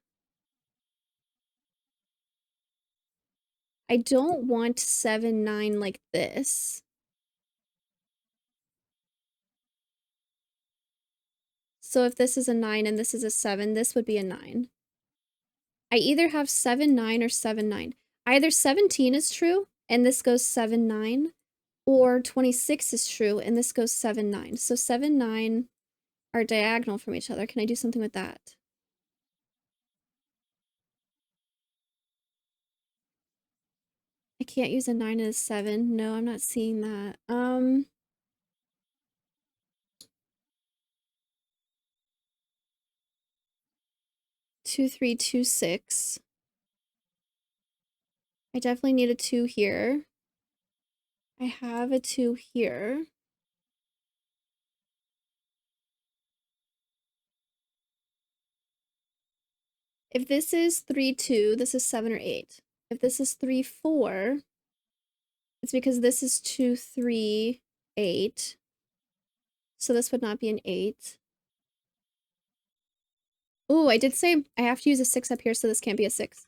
Speaker 1: I don't want 7, 9 like this. So if this is a 9 and this is a 7, this would be a 9. I either have 7, 9 or 7, 9. Either 17 is true and this goes 7, 9, or 26 is true and this goes 7, 9. So 7, 9 are diagonal from each other. Can I do something with that? I can't use a 9 and a 7. No, I'm not seeing that. 2, 3, 2, 6. I definitely need a 2 here. I have a 2 here. If this is 3, 2, this is 7 or 8. If this is 3, 4, it's because this is 2, 3, 8. So this would not be an 8. Ooh, I did say I have to use a 6 up here, so this can't be a 6.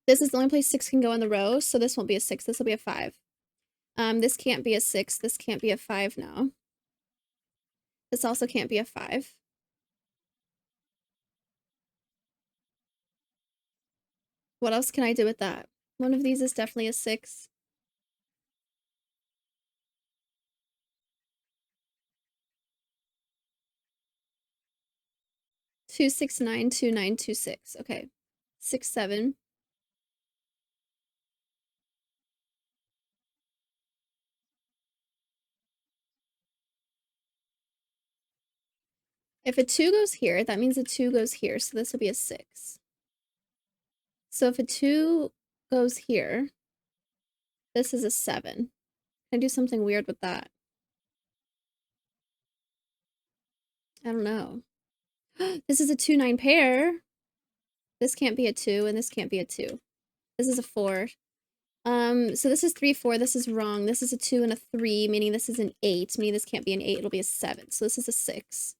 Speaker 1: This is the only place 6 can go in the row, so this won't be a 6. This will be a 5. This can't be a 6. This can't be a 5 now. This also can't be a 5. What else can I do with that? One of these is definitely a 6. 269, 2926. Okay. 6, 7. If a 2 goes here, that means a 2 goes here, so this will be a 6. So if a 2 goes here, this is a 7. Can I do something weird with that? I don't know. This is a 2-9 pair. This can't be a 2, and this can't be a 2. This is a 4. So this is 3, 4. This is wrong. This is a 2 and a 3, meaning this is an 8. Meaning this can't be an 8. It'll be a 7. So this is a 6.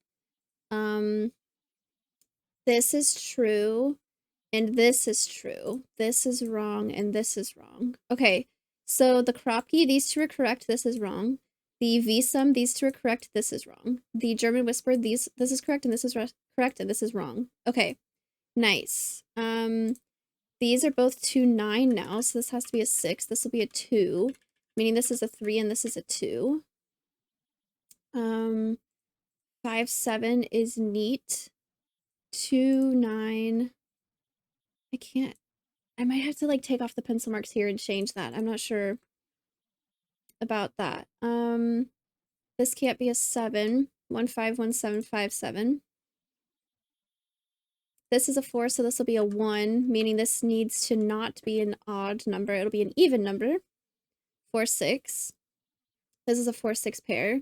Speaker 1: This is true, and this is true. This is wrong, and this is wrong. Okay, so the Kropke, these two are correct. This is wrong. The V-sum, these two are correct. This is wrong. The German whisper, this is correct, and this is correct, and this is wrong. Okay, nice. These are both 2, 9 now, so this has to be a 6. This will be a 2, meaning this is a 3 and this is a 2. 5, 7 is neat. 2, 9. I might have to like take off the pencil marks here and change that. I'm not sure about that. This can't be a 7. 1, 5, 1, 7, 5, 7. This is a 4, so this will be a 1, meaning this needs to not be an odd number. It'll be an even number. 4, 6. This is a 4, 6 pair.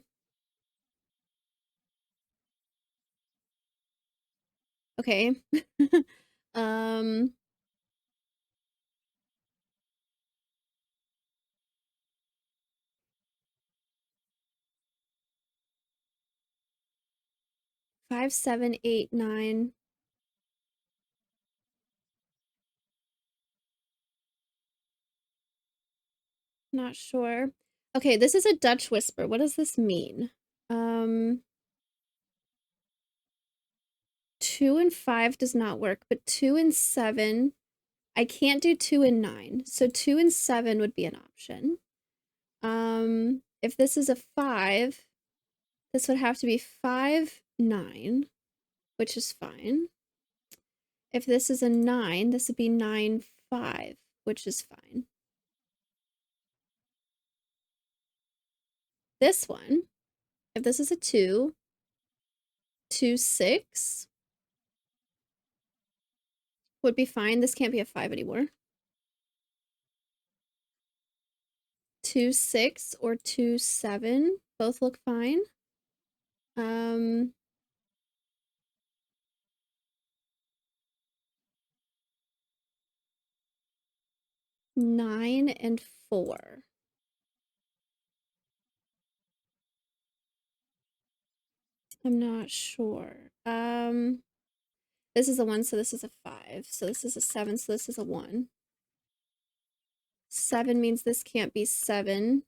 Speaker 1: Okay. 5, 7, 8, 9. Not sure. Okay, this is a Dutch whisper. What does this mean? 2 and 5 does not work, but 2 and 7, I can't do 2 and 9. So 2 and 7 would be an option. If this is a 5, this would have to be 5, 9, which is fine. If this is a 9, this would be 9, 5, which is fine. This one, if this is a 2, 2, 6 would be fine. This can't be a 5 anymore. 2, 6 or 2, 7 both look fine. 9 and 4. I'm not sure. This is a 1, so this is a 5. So this is a 7, so this is a 1. 7 means this can't be 7.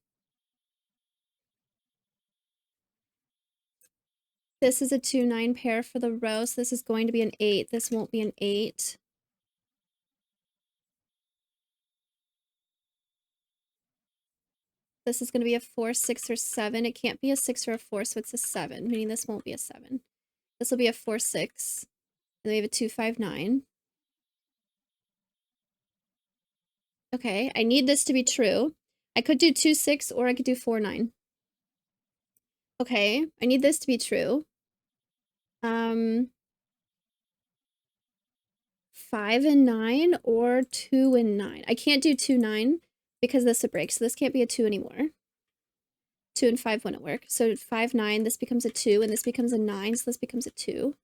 Speaker 1: This is a 2, 9 pair for the row, so this is going to be an 8. This won't be an 8. This is going to be a 4, 6, or 7. It can't be a 6 or a 4, so it's a 7, meaning this won't be a 7. This will be a 4, 6. And then we have a 2, 5, 9. Okay, I need this to be true. I could do 2, 6, or I could do 4, 9. Okay, I need this to be true. 5 and 9 or 2 and 9. I can't do 2, 9 because this would break, so this can't be a 2 anymore. 2 and 5 wouldn't work. So 5, 9, this becomes a 2, and this becomes a 9, so this becomes a 2.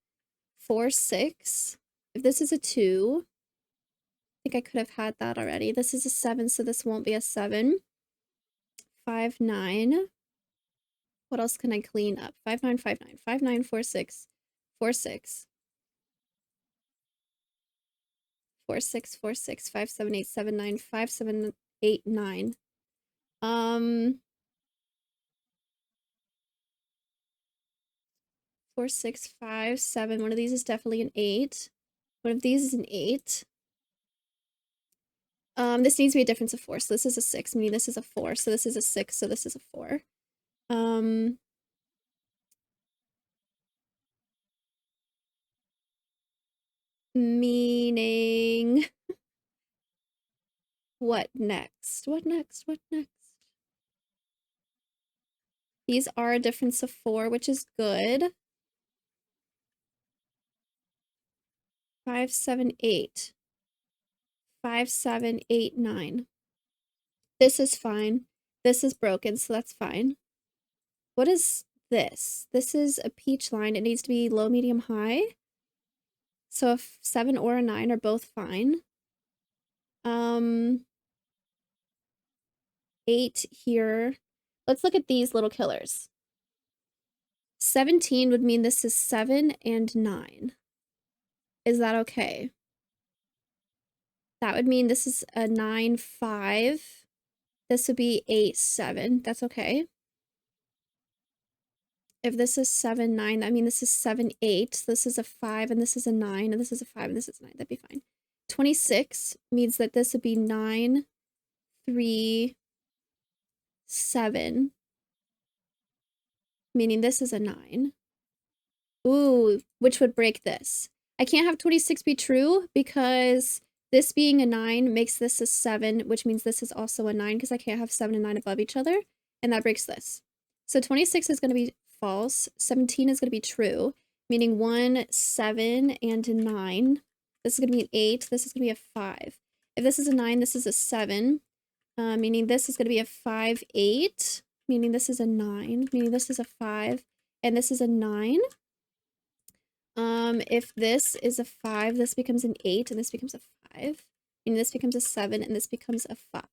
Speaker 1: 4, 6. If this is a 2, I think I could have had that already. This is a 7, so this won't be a 7. 5, 9. What else can I clean up? 5, 9, 5, 9. 5, 9, 4, 6. 4, 6. 4, 6, 4, 6. 5, 7, 8, 7, 9. 5, 7, 8, 9. 4, 6, 5, 7. One of these is definitely an 8. One of these is an 8. This needs to be a difference of 4. So this is a 6, meaning this is a 4. So this is a 6, so this is a 4. Meaning... What next? What next? What next? These are a difference of 4, which is good. 5, 7, 8. 5, 7, 8, 9. This is fine. This is broken, so that's fine. What is this? This is a peach line. It needs to be low, medium, high. So if 7 or a 9 are both fine. 8 here. Let's look at these little killers. 17 would mean this is 7 and 9. Is that okay? That would mean this is a 9, 5. This would be 8, 7. That's okay. If this is 7, 9, I mean this is 7, 8. This is a 5, and this is a 9, and this is a 5, and this is a 9. That'd be fine. 26 means that this would be 9, 3, 7. Meaning this is a 9. Ooh, which would break this. I can't have 26 be true because this being a 9 makes this a 7, which means this is also a 9 because I can't have 7 and 9 above each other, and that breaks this. So 26 is going to be false. 17 is going to be true, meaning 1, 7, and 9. This is going to be an 8. This is going to be a 5. If this is a 9, this is a 7, meaning this is going to be a 5, 8, meaning this is a 9, meaning this is a 5, and this is a 9. If this is a 5, this becomes an 8, and this becomes a 5, and this becomes a 7, and this becomes a 5.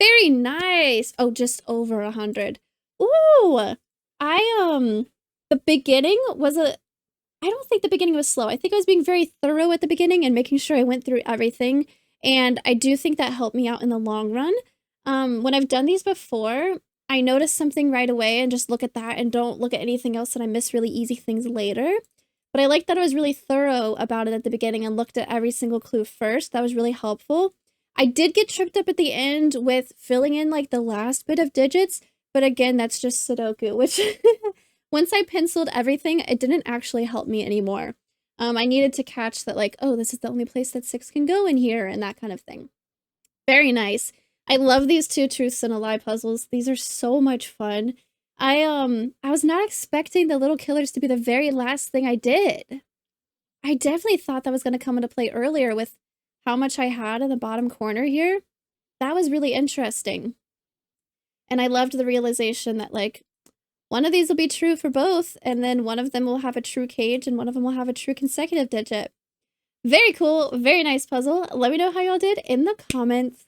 Speaker 1: Very nice! Oh, just over 100. Ooh! The beginning was I don't think the beginning was slow. I think I was being very thorough at the beginning and making sure I went through everything, and I do think that helped me out in the long run. When I've done these before, I notice something right away and just look at that and don't look at anything else, and I miss really easy things later. But I like that I was really thorough about it at the beginning and looked at every single clue first. That was really helpful. I did get tripped up at the end with filling in like the last bit of digits, but again, that's just Sudoku, which once I penciled everything, it didn't actually help me anymore. I needed to catch that like, oh, this is the only place that 6 can go in here and that kind of thing. Very nice. I love these 2 truths and a lie puzzles. These are so much fun. I was not expecting the little killers to be the very last thing I did. I definitely thought that was going to come into play earlier with how much I had in the bottom corner here. That was really interesting. And I loved the realization that like one of these will be true for both, and then one of them will have a true cage and one of them will have a true consecutive digit. Very cool, very nice puzzle. Let me know how y'all did in the comments.